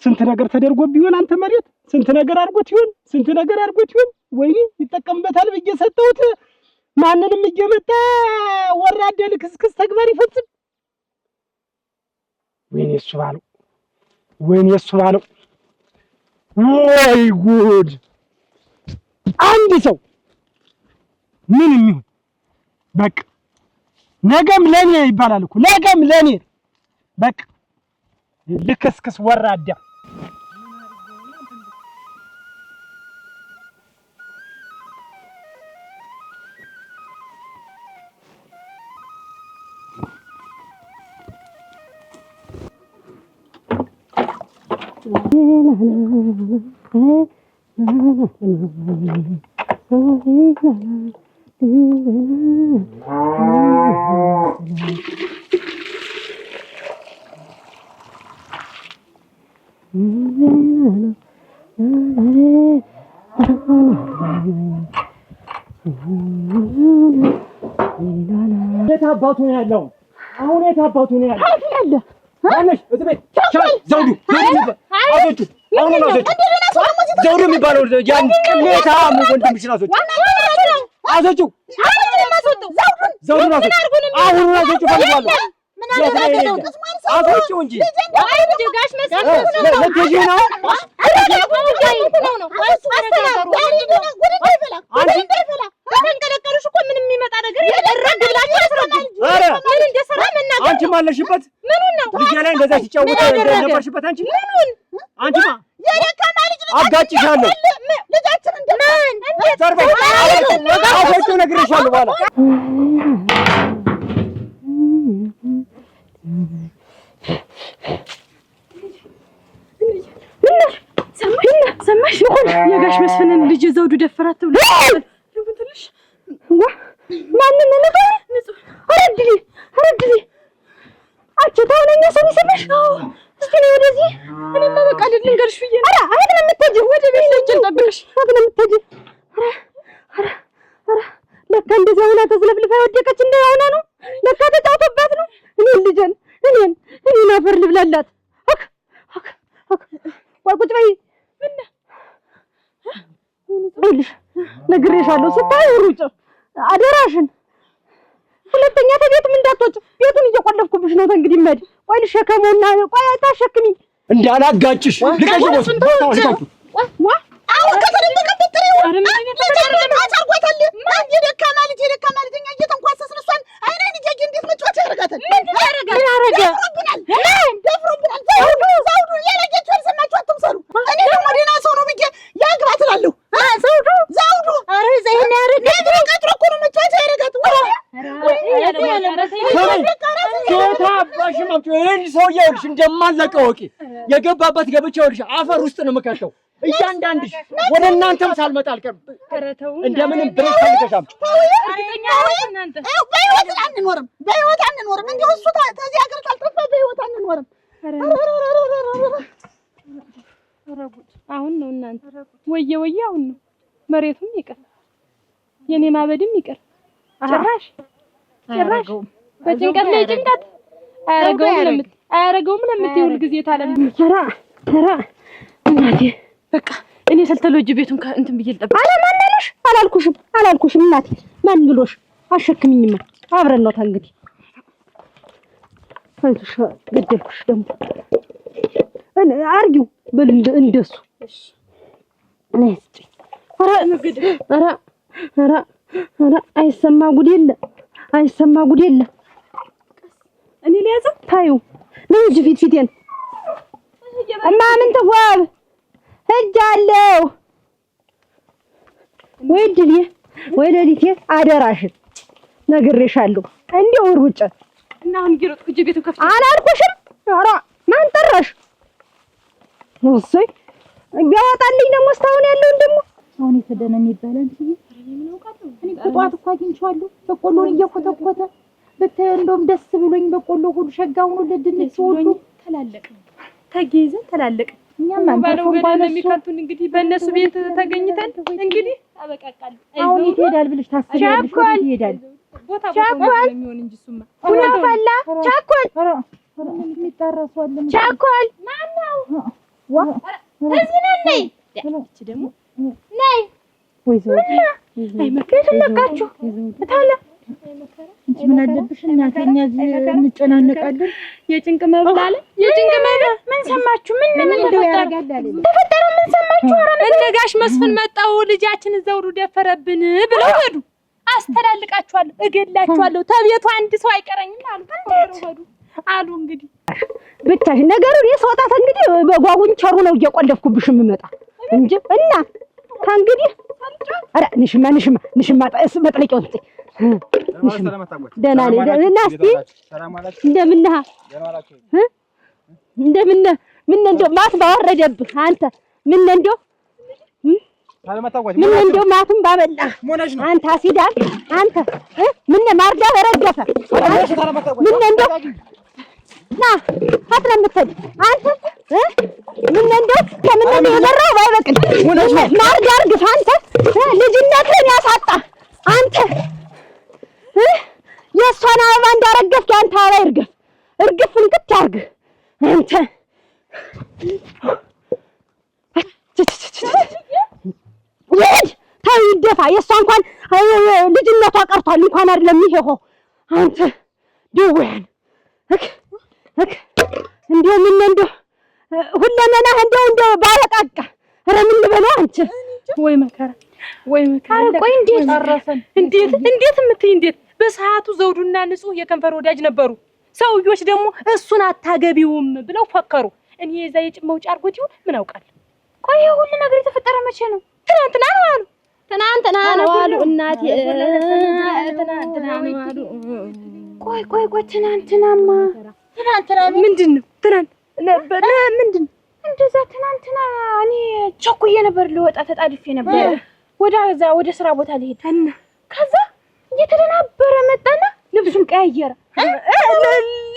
ስንት ነገር ተደርጎ ቢሆን አንተ መሬት ስንት ነገር አድርጎት ይሆን ወይኔ ይጠቀምበታል ብዬ ሰጠሁት። ማንንም እየመጣ ወራደ ልክስክስ ተግባር ይፈጽም። ወይኔ እሱ ባለው ወይ ጉድ! አንድ ሰው ምንም ይሁን በቃ ነገም ለኔ ይባላል እኮ ነገም ለኔ በቃ ልክስክስ ወራዳ የት አባቱ ነው ያለው? አሁን የት አባቱ ነው ያለው? ማነሽ? እዚህ ቤት ዘውዱ ዘውዱ የሚባለው ያን ቅሌታ ወንድምሽ ነው። አዞቹ ዘውዱ አሁን አዞቹ ፈልጓለሁ። አዞቹ እንጂ ጋሽ ለቴጂ ነው። ተንቀለቀሉሽ እኮ ምንም የሚመጣ ነገር የለም። ብላችሁ አስረዱ። ምን እንደሰራ መናገር አንቺም አለሽበት። ምኑን ነው ልጄ ላይ እንደዛ ሲጫወት ነበርሽበት። አንቺማ የደካማ ልጅ አጋጭሻለሁ። ልጃችን እንደማን አዞቹ ነግሬሻለሁ በኋላ ሰማሽ? የጋሽ መስፍን ደፈራት ብሎ ልብትልሽ ማንን ነው ንጹህ አረድሊ አንቺ ታውነኛ ሰው ይሰማሽ እስቲ ነው ወደዚህ እኔማ በቃ ልንገርሽ ብዬ ነው አረ ነው የምትሄጂ ወደ ቤት ልጅ ጠብቅሽ ነው የምትሄጂ አረ ለካ እንደዛ ሆና ተዝለፍልፋ ወደቀች እንደሆነ ነው ለካ ተጫውቶባት ነው እኔን አፈር ልብላላት ወይ ቁጭ በይ ይልሽ ነግሬሻለሁ ስታይ ሩጭ አደራሽን ሁለተኛ ተቤትም እንዳትወጪ ቤቱን እየቆለፍኩብሽ ነው እንግዲህ መድ ቆይ ልሸከመውና ቆይ ታሸክሚ እንዳላጋጭሽ ልቀሽ ነው አሁን ከተደበቀበጥሪው አታርጓታል የደካማ ልጅ እኛ እየተንኳሰስን እሷን አይኔን እያየ እንዴት መጫወቻ ያደርጋታል ምን ያደርጋል ደፍሮብናል ዘውዱ ያላየችው ያልሰማችሁ አትምሰሉ እኔ ደግሞ ደህና ሰው ነው ብዬ ያግባት እላለሁ ዘውዱ ኧረ ዘይና ያደርጋት ቀጥሮ እኮ ነው መጫወቻ ያደርጋት ሰውዬ ይኸውልሽ እንደማለቀው ወቂ የገባበት ገብቼ ይኸውልሽ አፈር ውስጥ ነው የምከተው እያንዳንድሽ ወደ እናንተም ሳልመጣ አልቀርም እንደምንም ብሬክ ፈልገሻም በህይወት አንኖርም እንደው እሱ ከዚህ ሀገር ካልጠፋ በህይወት አንኖርም አሁን ነው እናንተ ወየ አሁን ነው መሬቱም ይቀር የኔ ማበድም ይቀር ጭራሽ በጭንቀት ላይ ጭንቀት አያረገውም ለምትይውል ጊዜ ታለም ተራ እናቴ በቃ እኔ ተልተሎጅ ቤቱን እንትን ብዬ ልጠብቅ አለማንነሽ አላልኩሽም እናቴ ማን ብሎሽ አሸክሚኝማ አብረን ነው እንግዲህ አይተሽ ገደልኩሽ ደግሞ አርጊው በል እንደሱ ነስቲ ኧረ አይሰማ ጉድ የለ እኔ ሊያዘው ታዩ ነው እንጂ ፊቴን እማ ምን ተዋብ ሄጃለሁ ወይ ሌሊቴ አደራሽን ነግሬሻለሁ እንደው ሩጭ እና አሁን ጊሮት ኩጅ ቤቱን ከፍቼ አላልኩሽም ኧረ ማን ጠራሽ እሰይ ቢያወጣልኝ ደግሞ እስካሁን ያለውን ደግሞ አሁን የተደነም ይባላል እንጂ እኔ ጧት እኮ አግኝቼዋለሁ በቆሎን እየኮተኮተ ብታይ እንደውም ደስ ብሎኝ በቆሎ ሁሉ ሸጋው ነው ለድንች ሁሉ ተላለቀ እኛም አንተው ባለ የሚከቱን እንግዲህ በእነሱ ቤት ተገኝተን እንግዲህ አበቃቃለሁ አሁን ይሄዳል ብለሽ ታስቢያለሽ ይሄዳል ቦታ ነው የሚሆን እንጂ እሱማ ሁሉ ፈላ ቻኮል የሚጣራሷል ቻኮል ማን ነው እዚህ ነኝ እቺ ደግሞ ነይ ወይ ዘው አይ መከረ ለቃችሁ ታላ እንጂ ምን አለብሽ እናተኛ እንጨናነቃለን የጭንቅ መብላለ ምን ሰማችሁ ምን ተፈጠረ ምን ሰማችሁ እነጋሽ መስፍን መጣው ልጃችን ዘውዱ ደፈረብን ብለው ሄዱ አስተላልቃችኋለሁ እገላችኋለሁ ተቤቱ አንድ ሰው አይቀረኝም አሉ እንግዲህ ብቻሽ ነገሩ የሰውጣት እንግዲህ በጓጉን ቸሩ ነው እየቆለፍኩብሽ የምመጣ እንጂ እና ከእንግዲህ አረ ንሽማ መጥለቂው እንት ደህና ነኝ እና እስኪ እንደምን እንደው ማት ባወረደብህ አንተ ምን እንደው ማቱን ባበላህ አንተ አሲዳን አንተ ምን ማርዳ ረገፈ ምን እንደው ና አትለምተኝ አንተ ምን እንደው ከምን ነው የዘራው ባይበቅል ማርዳ አርግፍ አንተ ልጅነትን ያሳጣ አንተ የሷን አበባ እንዳረገፍክ አንተ አበባ እርግፍ እንቅት ያርግ አንተ ይሄድ ታው ይደፋ የሷ እንኳን ልጅነቷ ቀርቷል እንኳን አይደለም ይሄው አንተ ደውያን እንደው ምን እንደው ሁለመና እንደው ባለቃቃ ኧረ ምን ልበለው አንተ ወይ መከራ ቆይ እንዴት እምትይ እንዴት በሰዓቱ ዘውዱና ንጹህ የከንፈር ወዳጅ ነበሩ ሰውዮች ደግሞ እሱን አታገቢውም ብለው ፈከሩ እኔ የዛ የጭመው ጫርጎት ይሁን ምን አውቃለሁ ቆይ ሁሉ ነገር የተፈጠረ መቼ ነው ትናንትና ነው አሉ እናቴ ትናንትና ነው አሉ ቆይ ትናንትናማ ምንድነው ምንድነው እንደዛ ትናንትና እኔ ቸኩዬ ነበር ልወጣ ተጣድፌ ነበር ወደ ስራ ቦታ ልሄድ እና ከዛ እየተደናበረ መጣና ልብሱን ቀያየረ።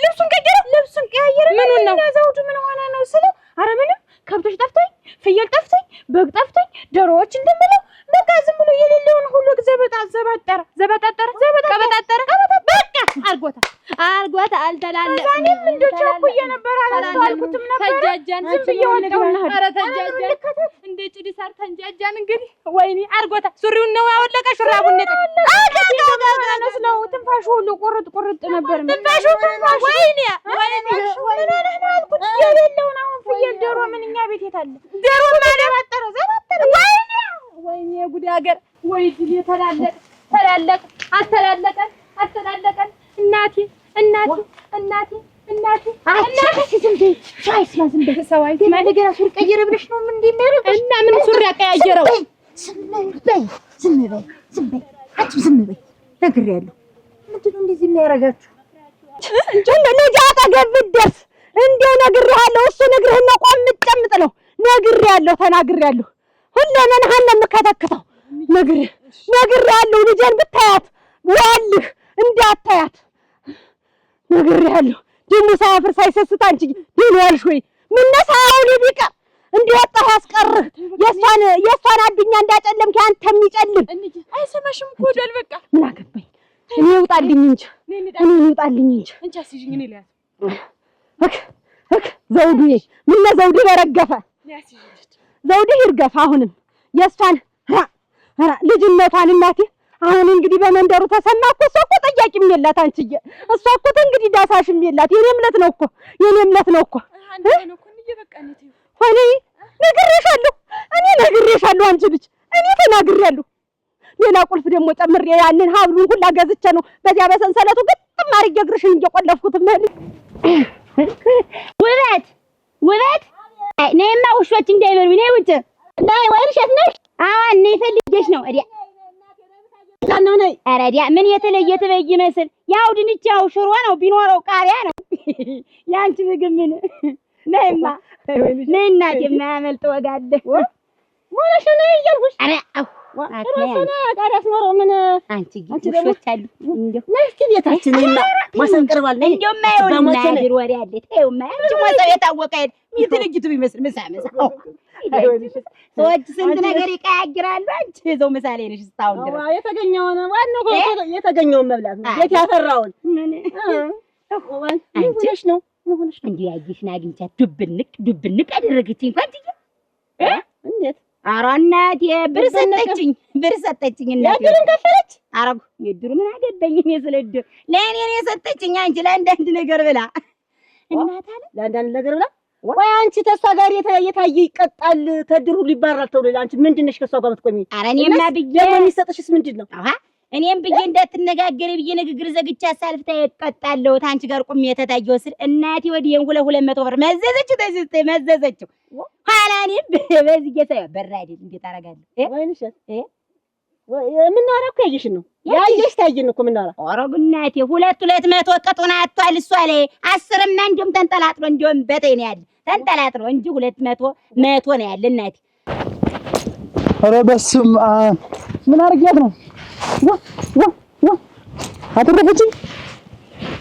ልብሱን ቀያየረ። ምን ነው ዘውዱ ምን ሆነ ነው ስለው፣ ኧረ ምንም ከብቶች ጠፍተኝ፣ ፍየል ጠፍተኝ፣ በግ ጠፍተኝ፣ ዶሮዎች እንደምለው በቃ ዝም ብሎ የሌለውን ሁሉ ዘበጣጠረ። በቃ አርጎታ አልተላለቀ። እኔም እንደው ቸኩዬ ነበር አላስተዋልኩትም ነበር። ተጃጃን ዝም ብዬ ወጣሁና ኧረ ተጃጃን እንደ ጭዲ ሳር ተንጃጃን። እንግዲህ ወይኔ አርጎታ ሱሪውን ነው ያወለቀ፣ ሹራቡን ነው ነው ትንፋሹ ሁሉ ቁርጥ ነበር። ትንፋሹ ወይኔ ምን ሆነህ ነው አልኩት። የሌለውን አሁን ፍየል ዶሮ ምንኛ ቤት የታለ ዶሮ ማለባጠረ ዘባጠረ። ወይኔ ጉድ ሀገር ወይ ድል አተላለቀን። እናቴ ዝም በይ ሰው አይስማ። እንደገና ሱሪ ቀየረ ብለሽ ነው ምን እንደሚያደርግ እና ምን ሱሪ አቀያየረው? ዝም በይ አንቺ ዝም በይ ነግሬያለሁ። ምንድን ነው እንደዚህ የሚያደርጋችሁ? ልጅ አጠገብ ብትደርስ እንደው ነግሬሃለሁ። እሱ ነግሬህና ቆም የምትጨምጥ ነው። ተናግሬያለሁ። ሁለመናህን ነው የምከተክተው። ነግሬሃለሁ። ልጄን ብታያት ዋልህ እንዳታያት ነግሬሃለሁ። ደግሞ ሳያፍር ሳይሰስት አንቺ ደህና ዋልሽ ወይ? ምነሳውን ቢቀር እንዲወጣህ ያስቀርህ። የእሷን አዱኛ እንዳጨለምክ አንተ የሚጨልም አይሰማሽም እኮ ወደል በቃ ምን አገባኝ እኔ ይውጣልኝ እንጂ እንቻ ሲጂኝ እኔ ሊያስ ዘውዱ ምን ዘውዱ በረገፈ ዘውዱ ይርገፍ። አሁንም የእሷን ልጅነቷን እናቴ አሁን እንግዲህ በመንደሩ ተሰማ እኮ እሷ እኮ ጠያቂም የላት አንቺዬ። እሷ እኮ እንግዲህ ዳሳሽም የላት። የኔ እምነት ነው እኮ ሆኔ ነግሬሻለሁ። አንቺ ልጅ እኔ ተናግሬያለሁ። ሌላ ቁልፍ ደግሞ ጨምሬ ያንን ሀብሉን ሁላ ገዝቼ ነው በዚያ በሰንሰለቱ ግጥም አድርጌ እግርሽን እየቆለፍኩት ማለት ውበት ነይማ ውሾች እንዳይበሉ ነይ ውጭ ነይ። ወይንሸት ነሽ? አዎ ነይ ፈልጌሽ ነው። ነው ነይ። ኧረ ዲያ ምን የተለየ ትበይ ይመስል ያው ድንች ያው ሽሮ ነው ቢኖረው ቃሪያ ነው። ያንቺ ምግብ ምን ነይማ ነይ እናቴ የማያመልጥ ወግ አለ። ሞላሽ ነይ እያልኩሽ ኧረ ቃሪያስ ኖረው ምን አንቺ ውሾች አሉ። እንደው ነይ እስኪ ቤታችንና ማሰንቀርባል ነይ እንደው ማይሆንና ቢሮ ወሬ አለ። ተይውማ አንቺ ሞሰው የታወቀ ይትልጅቱ ቢመስል ምሳ ሰዎች ስንት ነገር ይቀያግራሉ። አንቺ እዛው ምሳሌ ነሽ እስካሁን ድረስ የተገኘውን ዋናው የተገኘውን መብላት ነው። ቤት ያፈራውን አንቺ ነው ሆነሽ እንዴ? ያይሽና አግኝቻት ዱብንቅ አደረገችኝ እንኳን ትይ እንዴት? ኧረ እናቴ ብር ሰጠችኝ እናቴ የድሩን ከፈለች። አረጉ የድሩ ምን አገባኝ እኔ ስለድር ለእኔ ነው የሰጠችኝ። አንቺ ለአንዳንድ ነገር ብላ እናት አለ ለአንዳንድ ነገር ብላ ወይ አንቺ ተሷ ጋር የታየ ይቀጣል ተድሩ ሊባራል ተውለ አንቺ ምንድነሽ ከሷ ጋር የምትቆሚ? ኧረ እኔማ ብዬ የሚሰጥሽስ ምንድነው? አሃ እኔም ብዬ እንዳትነጋገሪ ብዬ ንግግር ዘግቻ ሳልፍታ ይቀጣለው ታንቺ ጋር ቁም የተታየው ስል እናቴ ወዲየን 200 ብር መዘዘችው ኋላ እኔም በዚህ ጌታ በራ አይደል እንዴት አደርጋለሁ? ወይንሽ ምን አራኩ ያየሽ ነው ያየሽ ታየን እኮ ምን አራ አረጉ እናቴ 200 ቅጡን አጥቷል እሷ ላይ 10ማ እንዲሁም ተንጠላጥሎ እንዲሁም በተይ ነው ያለ ተንጠላጥሎ እንጂ 200 ነው ያለ እናቴ። ኧረ በስመ አብ ምን አርጊያት ነው?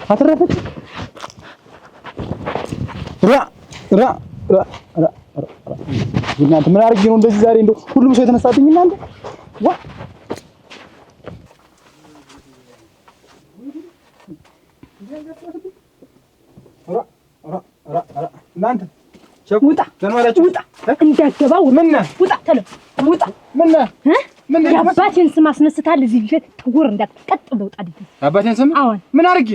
አተረፈች እናንተ ምን አርጊ ነው እንደዚህ ዛሬ እንደው ሁሉም ሰው የተነሳብኝ እናንተ እናንተ ውጣ እንዳትገባ ውጣ ተለው ውጣ ምን የአባቴን ስም አስነስታል እዚህ ልጅ ትውር እንዳትቀጥ ብለውጣ ዲት አባቴን ስም አሁን ምን አርጊ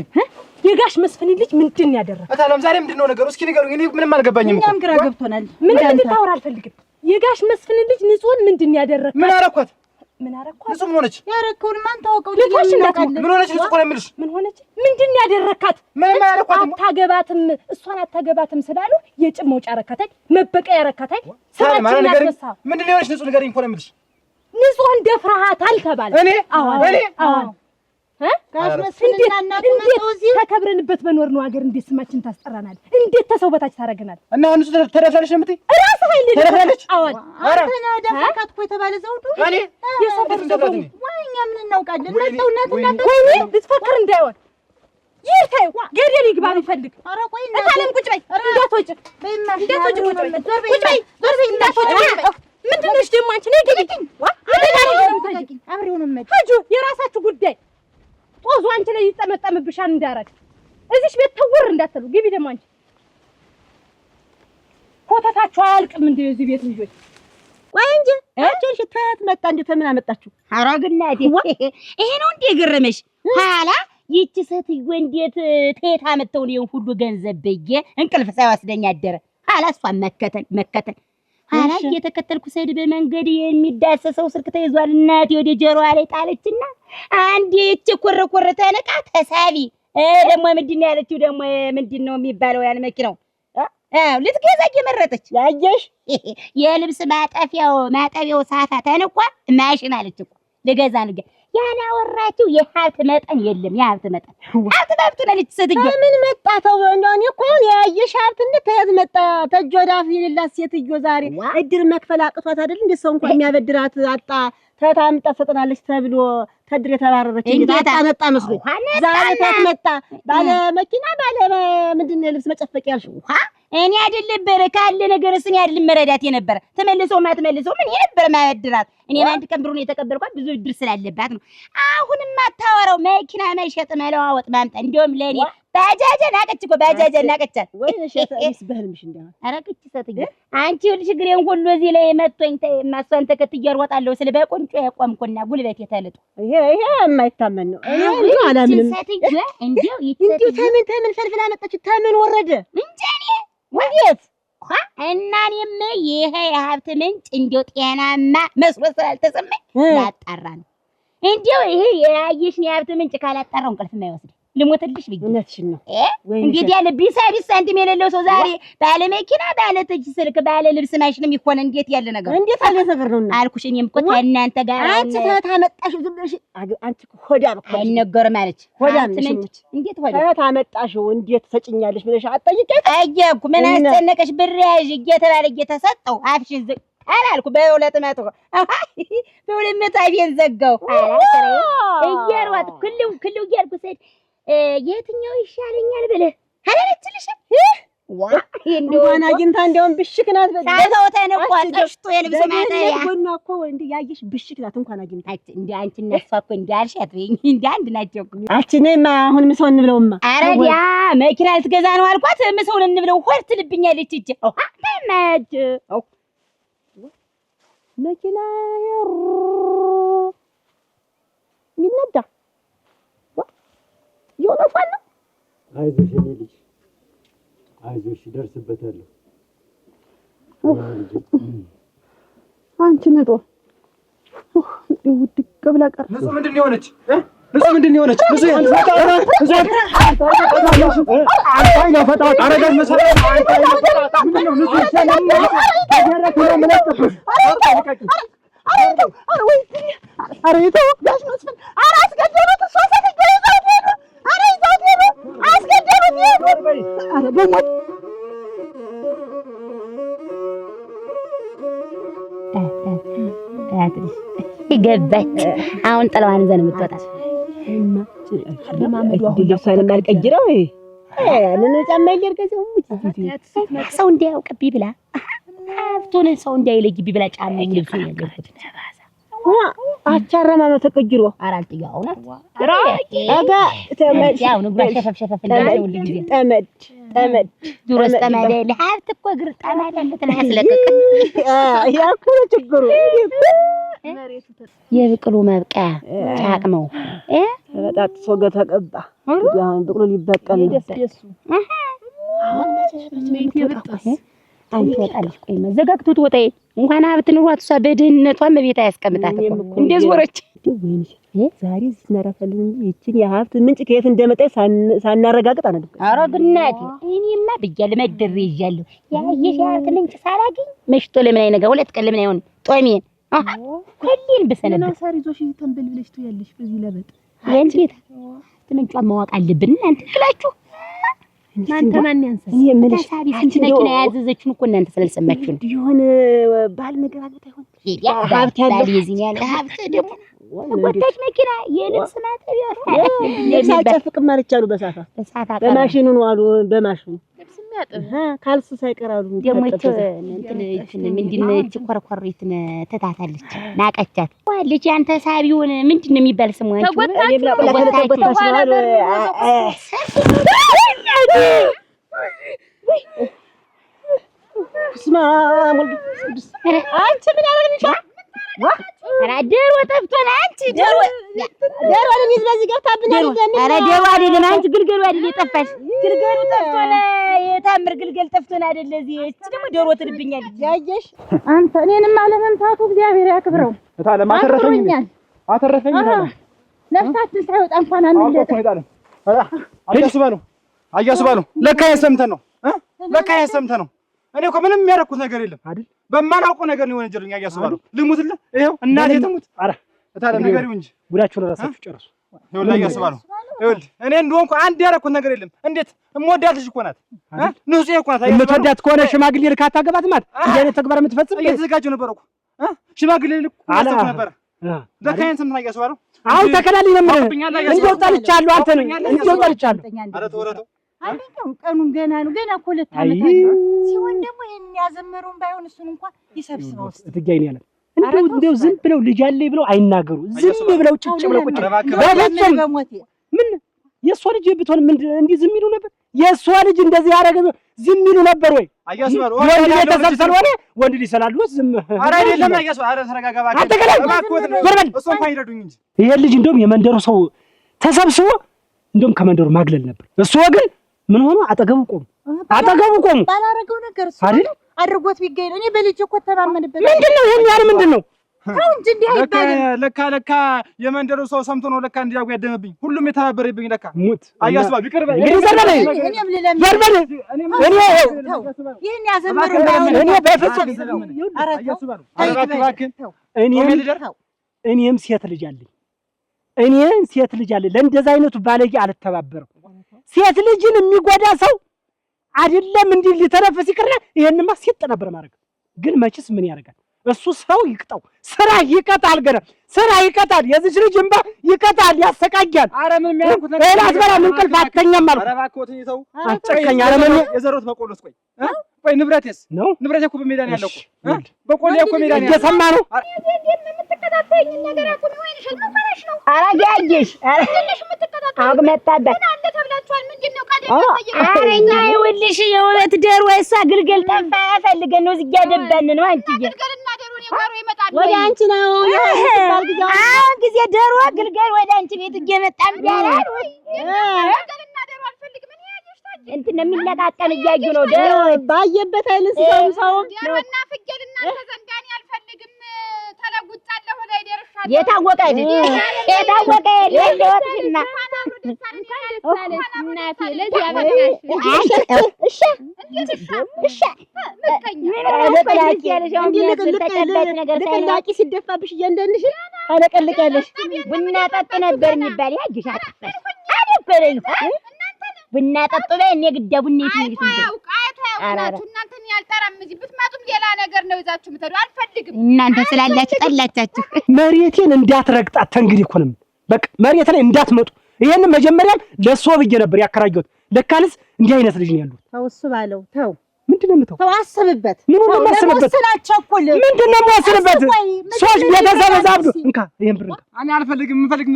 የጋሽ መስፍን ልጅ ምንድን ያደረገ አታለም ዛሬ ምንድነው ነገሩ? እስኪ ንገሩኝ። እኔ ምንም አልገባኝም። እኛም ግራ ገብቶናል። ምን እንድታወራ አልፈልግም። የጋሽ መስፍን ልጅ ንጹህን ምንድን ያደረገ? ምን አረኳት? ንጹህ ምን ሆነች? ያረከውን ማን ታውቀው? ልጅሽ እንዳትቀል ምን ሆነች? ንጹህ እኮ ነው የምልሽ። ምን ሆነች? ምንድን ያደረካት? ምን ያረኳት? አታገባትም እሷን አታገባትም ስላሉ የጭም መውጫ አረካታይ መበቀያ አረካታይ ሰማችን ያስነሳ ምንድን ነው የሆነች? ንጹህ ንገሪኝ እኮ ነው የምልሽ። ንጹህ እንደፍራሃታል ተባለ። እኔ አዎ ጋሽ መስፍንና እናቱ መጥተው እዚህ ተከብረንበት በኖር ነው ሀገር እንዴት ስማችን ታስጠራናል? እንዴት ተሰው በታች ታረገናል? እና አንሱ ተደፈረሽ ነው የምትይ? ራስህ ኃይል ተደፈረሽ? አዎን አንተና ደፈካት እኮ የተባለ ዘውዱ እኔ የሰፈር ሰው ወይኛ ምን እናውቃለን? መጥተው እናትና ወይኔ ልትፈክር እንዳይሆን ይታይ ገደል ይግባ ይፈልግ። ኧረ ቆይ እታለም ቁጭ በይ እንዳትወጪ እንዳትወጪ ቁጭ በይ ዞር በይ እንዳትወጪ ምንድን ነሽ ደግሞ አንቺ ነይ ግቢ አብሬው ነው መጣ ሂጂ የራሳችሁ ጉዳይ ጦዙ አንቺ ላይ ይጠመጠምብሻል እንዳረግ እዚሽ ቤት ተወር እንዳትሉ ግቢ ደግሞ አንቺ ኮተታችሁ አያልቅም እንዴ እዚህ ቤት ልጆች ቆይ እንጂ አንቺን ሽታት መጣ እንዴ ተምን አመጣችሁ አራግናቴ ይሄ ነው እንዴ ገረመሽ ኋላ ይቺ ሴትዮ እንዴት ተየት አመጣው ነው ሁሉ ገንዘብ በየ እንቅልፍ ሳይወስደኝ አደረ ኋላ እሷን መከተል ኋላ እየተከተልኩ ሰይድ በመንገድ የሚዳሰሰው ስልክ ተይዟል እናቴ ወደ ጆሮዋ ላይ ጣለችና አንዴ እቺ ኮረኮረ ተነቃ ተሳቢ ደግሞ ምንድነው ያለችው ደግሞ ምንድነው የሚባለው ያን መኪናው ልትገዛ እየመረጠች ያየሽ የልብስ ማጠቢያው ሳፋ ተነቋ ማሽን አለች እኮ ልገዛ ያን ያወራችው የሀብት መጠን የለም የሀብት መጠን ሀብት ነች ሴትዮ ምን መጣ ተው እኔ እኮ የአየሽ ሀብትነት ተያዝ መጣ ተጆዳፍ ይልላት ሴትዮ ዛሬ እድር መክፈል አቅቷት አይደል እንደ ሰው እንኳን የሚያበድራት አጣ ተታምጣ ሰጠናለች ተብሎ ተድር የተባረረች እንዴት አመጣ መስሎኝ ዛሬ ተመጣ ባለ መኪና ባለ ምንድነው ልብስ መጨፈቅ ያልሽው እኔ አይደለም በረካለ ነገርስ እኔ አይደለም መረዳት የነበረ ተመልሶ ማትመልሶ ምን የነበረ ማበድራት እኔ አንድ ቀን ብሩን የተቀበልኳት ብዙ ብር ስላለባት ነው አሁንም ማታወራው መኪና መሸጥ መለዋወጥ ማምጣ እንደውም ለኔ ባጃጃ ናቀች እኮ ባጃጃ ናቀቻት ወይ ነሽ በህልምሽ እንደው አረቀች ሴትዮ አንቺ ልጅ ግሬን ሁሉ እዚህ ላይ መጥቶኝ ማሷን ተከትዬ እሮጣለሁ ስለ በቁንጮ ያቆምኩና ጉልበት የተልጡ ይሄ የማይታመን ነው እኔ አላምንም ሴትዮ እንደው ተምን ፈልፍላ መጣች ተምን ወረደ እንጀኔ ወዴት እና እኔም ይሄ የሀብት ምንጭ እንደው ጤናማ መስሎ ስላልተሰማኝ ላጣራ ነው እንደው ይሄ የያየሽ የሀብት ምንጭ ካላጣራው እንቅልፍ የማይወስድ ልሞትልሽ ብዬ እውነትሽን ነው እንዴት ያለ ቢሳቢስ ሳንቲም የሌለው ሰው ዛሬ ባለ መኪና ባለ ተጅ ስልክ ባለ ልብስ ማሽንም ይሆን እንዴት ያለ ነገር እንዴት ያለ ሰፈር ነውና አልኩሽ እኔም እኮ እናንተ ጋር አንቺ ታመጣሽው ዝም ብለሽ አንቺ ሆዳም እኮ አይነገር ማለት ሆዳም ነሽ እንዴት ሆዳም ታመጣሽው እንዴት ሰጭኛለሽ ብለሽ አጠይቀኝ አየኩ ምን አስጨነቀሽ ብር ያዥ እየተባለ እየተሰጠው አፍሽን አላልኩ በሁለት መቶ አፌን ዘጋው እየሮጥ ክሉ እያልኩ ስሄድ የትኛው ይሻለኛል ብለህ አላለችልሽ እንኳን አግኝታ እንደውም ብሽክ ናት ታተው ተነቋ ጠሽቶ የልብስ ማጠቢያ ጎና እኮ እንዴ ያየሽ ብሽክ ናት እንኳን አግኝታ እንዴ አንቺ ነሷ እኮ እንዴ አልሻት ወይ እንዴ አንድ ናቸው እኮ አንቺ ነይማ አሁን ምሰው እንብለውማ አረዲያ መኪና ልትገዛ ነው አልኳት ምሰውን እንብለው ሆርት ልብኛለች እጄ ታማጅ መኪና ሚነዳ የሆነፋን ነው አይዞሽ የኔ ልጅ አይዞሽ ይደርስበታለሁ አንቺ ነጦ ውድቅ ብላ ቀረ ንጹህ ምንድን የሆነች ንጹህ ምንድን የሆነች ንጹህ አንተ ፈጣጣ አረጋት መሰለኝ አንተ ምንድን ነው ንጹህ ሰላም ነው አደረኩ ነው ምንጠብሽ አረ ወይ አረ ይተው ጋሽ መስፍን አረ አስገደሉት እሷ ሴትዮ ይዘውት ሄዱ አረ ይዘውት ሄዱ አስገደሉት ሄዱ አረ በሞት ገባች አሁን ጥለዋን ዘን የምትወጣ ልብሷን አልቀይረው ምን ጫማ ይገርገዘው ሰው እንዲያውቅብኝ ብላ ሀብቱን ሰው እንዳይለይብኝ ብላ ጫማ ልብሱ ያገበት አቻራማ ነው ተቀጅሮ አራልጥያው ነው አጋ ተመድ ያው ነው ብራ ሸፈፍ እንዳለው ልጅ ተመድ ዱረስ ተመደ ለሀብት እኮ ግር ጣማለ ለተላስለቀቀ ያኩ ችግሩ የብቅሉ መብቂያ ጫቅመው በጣጥሶ ገተቀባ አሁን ብቅሉ ሊበቀል ደስደሱ አንተ ወጣልሽ ቆይ መዘጋግቱት ወጣይ እንኳን ሀብት ኑሯት እሷ በድህነቷም በቤት አያስቀምጣት እኮ እንደዚህ ወረች ዛሬ ዝነራፈልን ይችን የሀብት ምንጭ ከየት እንደመጣ ሳናረጋግጥ አነደ ኧረ ግናቴ እኔማ ብያለሁ መድሬ ይዣለሁ ያየሽ የሀብት ምንጭ ሳላገኝ መሽቶ ለምን አይነጋ ሁለት ቀን ለምን አይሆን ጦሜን ኮሊን በሰነደ እና ሳር ይዞሽ ተንበል ብለሽ ትያለሽ በዚህ ለበጥ እንዴት ትምንጫን ማወቅ አለብን እናንተ ትላችሁ እናንተ ማን ያንሰስ እኔ የምልሽ ስንት መኪና ያዘዘችን እኮ እናንተ ስላልሰማችሁ ነው የሆነ ባል ነገር አግብታ ይሆን ሀብት ያለው የዚህ ያለ ሀብት ደግሞ ወጣች መኪና የልብስ ማጠቢያ ሳጨፍቅ ማርቻሉ በሳፋ በማሽኑ ነው አሉ በማሽኑ ልብስ የሚያጥብ ካልስ ሳይቀራሉ ደግሞ እንትን ምንድነው እቺ ኮርኮሪትን ተታታለች ናቀቻት ዋለች ያንተ ሳቢውን ምንድነው የሚባል ስሙ ስማ ሙሉ አንቺ ምን ያደርግልሻል ዶሮ ጠፍቶና አንቺ ዶሮ ለሚዝ በዚህ ገብታብን አይደለም ኧረ ዶሮ አይደለም አንቺ ግልገሉ አይደል የጠፋሽ ግልገሉ ጠፍቶና የታምር ግልገል ጠፍቶና አይደል እዚህ እቺ ደግሞ ዶሮ ትልብኛለች ያየሽ አንተ እኔንም አለመምታቱ እግዚአብሔር ያክብረው እታለም አተረፈኝ ነፍሳችን ሳይወጣ እንኳን አንለጠ አያስባሉ ለካ የሰምተን ነው ለካ የሰምተን ነው እኔ እኮ ምንም የሚያደርኩት ነገር የለም አይደል በማላውቀው ነገር ነው ወንጀልኛ አያስባሉ ልሙትልህ ይሄው እናቴ ትሙት ኧረ እታለም ነገሪው እንጂ ጉዳችሁን ራሳችሁ ጨርሱ ይኸውልህ አያስባሉ ይኸውልህ እኔ እንደሆንኩ አንድ ያደረኩት ነገር የለም እንዴት እምወዳት ልጅ እኮ ናት ንጹህ እኮ ናት የምትወዳት ከሆነ ሽማግሌ ልክ አታገባትም ማለት እንዲህ አይነት ተግባር የምትፈጽም እየተዘጋጀሁ ነበር እኮ ሽማግሌ ልክ አላሰብኩ ነበር ለካ የሰምተን አያስባሉ አሁን ተከላልኝ ነው እንደው ጠልቻለሁ አንተ ነኝ እንደው ጠልቻለሁ ኧረ ተወረተው አንደኛው ቀኑን ገና ነው ገና እኮ ለታመጣለህ ሲሆን ደግሞ ይሄን ያዘመሩን ባይሆን እሱን እንኳን ይሰብስበው ትገኝ ያለ እንደው ዝም ብለው ልጅ አለኝ ብለው አይናገሩ ዝም ብለው ጭጭ ብለው ቁጭ ምን የሷ ልጅ ብትሆን ምን እንዲህ ዝም ይሉ ነበር የሷ ልጅ እንደዚህ ያረገ ዝም ይሉ ነበር ወይ አያስባሉ ወንድ የተሰብሰብ ሆነ ወንድ ሊሰላሉ ዝም ኧረ አይደለም አያስባሉ ኧረ ተረጋጋ እባክህ እሱ እንኳን ይረዱኝ እንጂ ይሄ ልጅ እንደውም የመንደሩ ሰው ተሰብስቦ እንደውም ከመንደሩ ማግለል ነበር እሱ ግን ምን ሆኖ አጠገቡ ቆሙ ባላረገው ነገር እሱ አድርጎት ቢገኝ እኔ በልጅ እኮ ተማመንበት ምንድነው ይሄን ያለ ምንድነው ታው እንጂ እንዲህ አይባልም ለካ የመንደሩ ሰው ሰምቶ ነው ለካ እንዲያው ያደመብኝ ሁሉም የተባበረብኝ ለካ ሙት አያስባሉ ይቅር በል እኔም ልለም በርበል እኔ ይሄን ያዘመረው ባይሆን እኔ በፍጹም አያስባሉ አረባክባክን እኔም ሴት ልጅ አለኝ ሴት ልጅ አለ ለእንደዛ አይነቱ ባለጌ አልተባበረም ሴት ልጅን የሚጎዳ ሰው አይደለም እንዲህ ሊተነፈስ ይቅርና ይሄንማ ሴት ነበር ማድረግ ግን መችስ ምን ያደርጋል እሱ ሰው ይቅጣው ስራ ይቀጣል ገና ስራ ይቀጣል የዚህ ልጅ እንባ ይቀጣል ያሰቃያል አረ ምን የሚያደርጉት ነገር እላስ በላ ምን እንቅልፍ አትተኛም ማለት አረ እባክዎት ይተው አጨቀኛ አረ ምን የዘሩት በቆሎስ ቆይ ንብረቴስ ነው ንብረቴ እኮ በሜዳ ነው ያለው በቆሎ እኮ ሜዳ ነው እየሰማ ነው የምትከታተይኝ ነገር አቁሚ ወይንሽ ምን ሆነሽ ነው ኧረ ጋየሽ ትንሽ የምትከታተይኝ አግመጣበት ምን አለ ተብላችኋል ምንድነው ቃል ኧረ እኛ ይኸውልሽ የውበት ዶሮ እሷ ግልገል ጠፋ ፈልገን ነው እዚህ እያደባን ነው አንቺዬ ግልገልና ዶሮ ጓሮ ይመጣል ወደ አንቺ ነው ያስባል ጊዜ አሁን ጊዜ ዶሮ ግልገል ወደ አንቺ ቤት እየመጣም ያላል ግልገልና ዶሮ አልፈልግም እኔ ያየሽ ታዲያ እንትን ነው የሚለቃቀም እያዩ ነው ዶሮ ባየበት አይልስ ሰው ዶሮና ፍየል እናንተ ዘንዳኔ አልፈልግም ተለጉጫለሁ ላይ ደርሻለሁ የታወቀ አይደል የታወቀ ለወጥሽና እናቴ ለዚህ ያበቃሽ እሺ ልቅላቂ ሲደፋብሽ እያንዳንድሽ ታለቀልቂያለሽ ቡና ጠጡ ነበር የሚባል ያጅሽ አጠፋሽ አደበረኝ ቡና ጠጡ ላይ እኔ ግዳ ቡና ይትንግት እናንተን ያልጠራም እዚህ ብትመጡም ሌላ ነገር ነው ይዛችሁ የምትሄዱ አልፈልግም እናንተ ስላላችሁ ጠላቻችሁ መሬቴን እንዳትረግጣት ተንግዲህ እኮ ነው በቃ መሬት ላይ እንዳትመጡ ይሄን መጀመሪያም ለሶ ብዬ ነበር ያከራየሁት ለካልስ እንዲህ አይነት ልጅ ነው ያለው ተው እሱ ባለው ተው ምንድነው የምተው ተው አስብበት ምን ነው ማስብበት ስላቸኩል ምንድነው ማስብበት ሶች ቤተሰብ ዛብዱ እንካ ይሄን ብር እኔ አልፈልግም የምፈልግ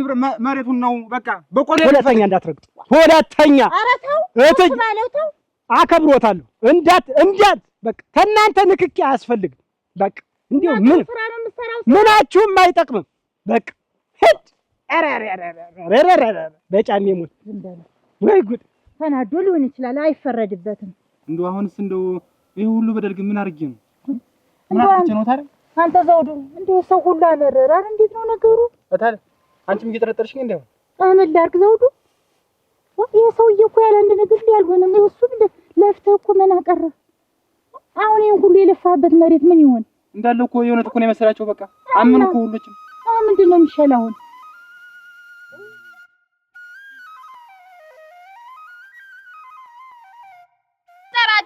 መሬቱን ነው በቃ በቆሎ ሁለተኛ እንዳትረግጡ ሁለተኛ ኧረ ተው እህት ባለው ተው አከብሮታለሁ እንዳት በቃ ከእናንተ ንክኪ አያስፈልግም በቃ እንዲሁ ምን ምናችሁም አይጠቅምም በቃ ሂድ በጫሜ ሞት ወይ ጉድ ተናዶ ሊሆን ይችላል አይፈረድበትም እንደው አሁንስ እንደው ይሄ ሁሉ በደል ግን ምን አድርጌ ነው ምን አጥቼ ነው ታዲያ አንተ ዘውዱ እንደው ሰው ሁሉ አመረረ አይደል እንዴት ነው ነገሩ ታዲያ አንቺም እየጠረጠርሽኝ እንደው ምን ላድርግ ዘውዱ ይሄ ሰውዬ እኮ ያለ አንድ ነገር ሊያልሆነም እሱ ለፍተህ እኮ ምን አቀረ አሁን ይሄን ሁሉ የለፋበት መሬት ምን ይሆን እንዳለው እኮ የሆነ እኮ ነው የመሰላቸው በቃ አመኑ እኮ ሁሉችም ምንድነው የሚሻለው አሁን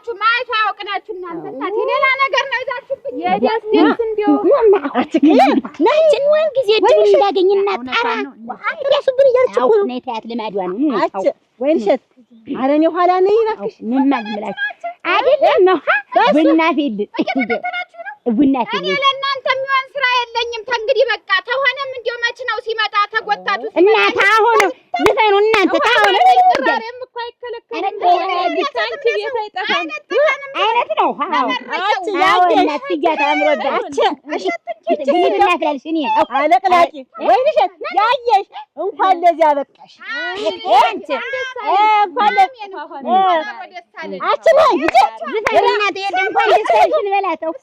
አይደላችሁም። አይቶ አያውቅናችሁ እናንተ እናቴ ሌላ ነገር ነው ይዛችሁብኝ። የዳስ ደስ እንዲው ናችን ወን ጊዜ ድል እንዳገኝና ጣራ አትያሱብን እያልኩ ነው። ነይ ታያት ልማዷ ነው። አጭ ወይንሸት አረኔ ኋላ ነኝ እባክሽ። ምን ማለት አይደለም ነው ቡና ፊል ቡና ፊል እኔ ለእናንተ የሚሆን ስራ የለኝም። ተንግዲህ በቃ ተሆነም እንዲው መች ነው ሲመጣ ተጎታቱ እና ታሆነ ልፈኑ እናንተ ታሆነ ቅራሬም እኮ አይከለከልም። ታንቺ ቤት አይጠፋም አይነት ነው። አዎ ያወና ሲጋታ አምሮዳች ቢልና ፍላልሽ እኔ አለቅላቂ ወይንሸት ያየሽ እንኳን ለዚያ በቃሽ። አንቺ እንኳን አቺ ነው ይጭ ዝፈንና ተየደ እንኳን ደስታሽ እንበላተው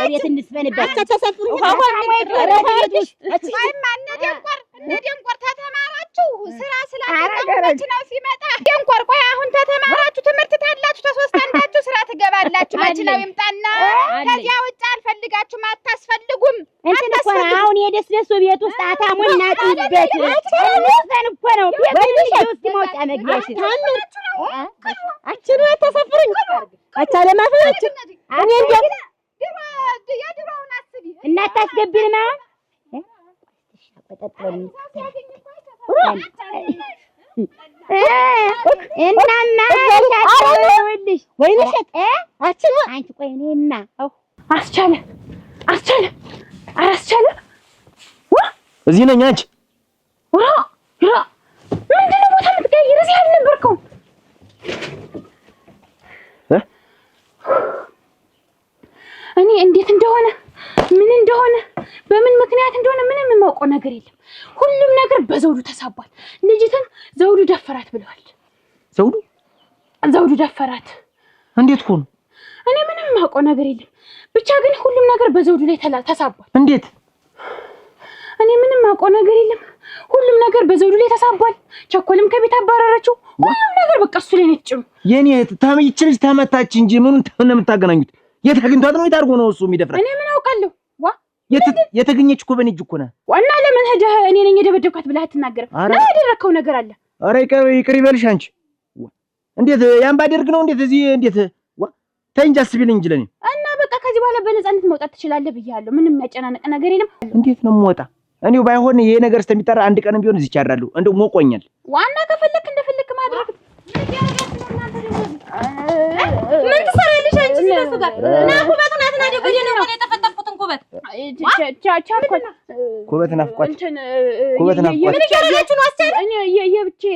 ቤት እንስፈንበት ተሰፍሩ ደንቆር ተተማራችሁ ስራ ስላደረጋችሁ ነው ሲመጣ ደንቆር ቆይ አሁን ተተማራችሁ ትምህርት ታላችሁ ተሶስት አንዳችሁ ስራ ትገባላችሁ መችለው ይምጣና ከዚያ ውጭ አልፈልጋችሁም አታስፈልጉም እንትን እኮ አሁን የደስደሱ ቤት ውስጥ አታሙና ጥበት እንስፈን እኮ ነው ቤት ውስጥ መውጫ መግቢያሽ አችኑ ተሰፍሩኝ አቻ ለማፈች እኔ እንዴት የድሮውን አስቢ እናታስገቢን ነው እናማ ታውልሽ ወይንሸት አችኑ አንቺ ቆይ እኔማ አስቻለ እዚህ ነኝ። አንቺ ምንድን ነው ቦታ የምትቀይር? እዚህ አልነበርኩም። እኔ እንዴት እንደሆነ ምን እንደሆነ በምን ምክንያት እንደሆነ ምንም የማውቀው ነገር የለም። ሁሉም ነገር በዘውዱ ተሳቧል። ልጅትን ዘውዱ ደፈራት ብለዋል። ዘውዱ ደፈራት። እንዴት ሆኖ? እኔ ምንም የማውቀው ነገር የለም። ብቻ ግን ሁሉም ነገር በዘውዱ ላይ ተሳቧል። እንዴት? እኔ ምንም የማውቀው ነገር የለም። ሁሉም ነገር በዘውዱ ላይ ተሳቧል። ቸኮልም ከቤት አባረረችው። ሁሉም ነገር በቃ እሱ ላይ ነጭው። የኔ ይህች ልጅ ተመታች እንጂ ምኑን ነው የምታገናኙት? የት አግኝቷት ነው? የት አድርጎ ነው እሱ የሚደፍራት? እኔ ምን አውቃለሁ? የተገኘች እኮ በእኔ እጅ እኮ ናት። ዋና ለምን ሄደህ እኔ ነኝ የደበደብኳት ብለህ አትናገርም? ለምን ያደረከው ነገር አለ? ኧረ ይቅር ይበልሽ አንቺ። እንዴት ያን ባደርግ ነው? እንዴት እዚህ እንዴት ተይ እንጂ አስቢልኝ እንጂ ለኔ እና በቃ ከዚህ በኋላ በነፃነት መውጣት ትችላለህ ብያለሁ። ምንም የሚያጨናንቅ ነገር የለም። እንዴት ነው የምወጣ? እኔው ባይሆን ይሄ ነገር እስከሚጠራ አንድ ቀንም ቢሆን እዚህ ቻራለሁ። እንደው ሞቆኛል። ዋና ከፈለክ እንደፈለክ ማድረግ ምን ትሰራለሽ አንቺ? ስለሱ ጋር ና ኩበት ናት ና ደግሞ ነው የተፈጠፍኩትን ኩበት ኩበት ናፍቋት ምን እያደረጋችሁ ነው? አስቻለ እኔ የብቻ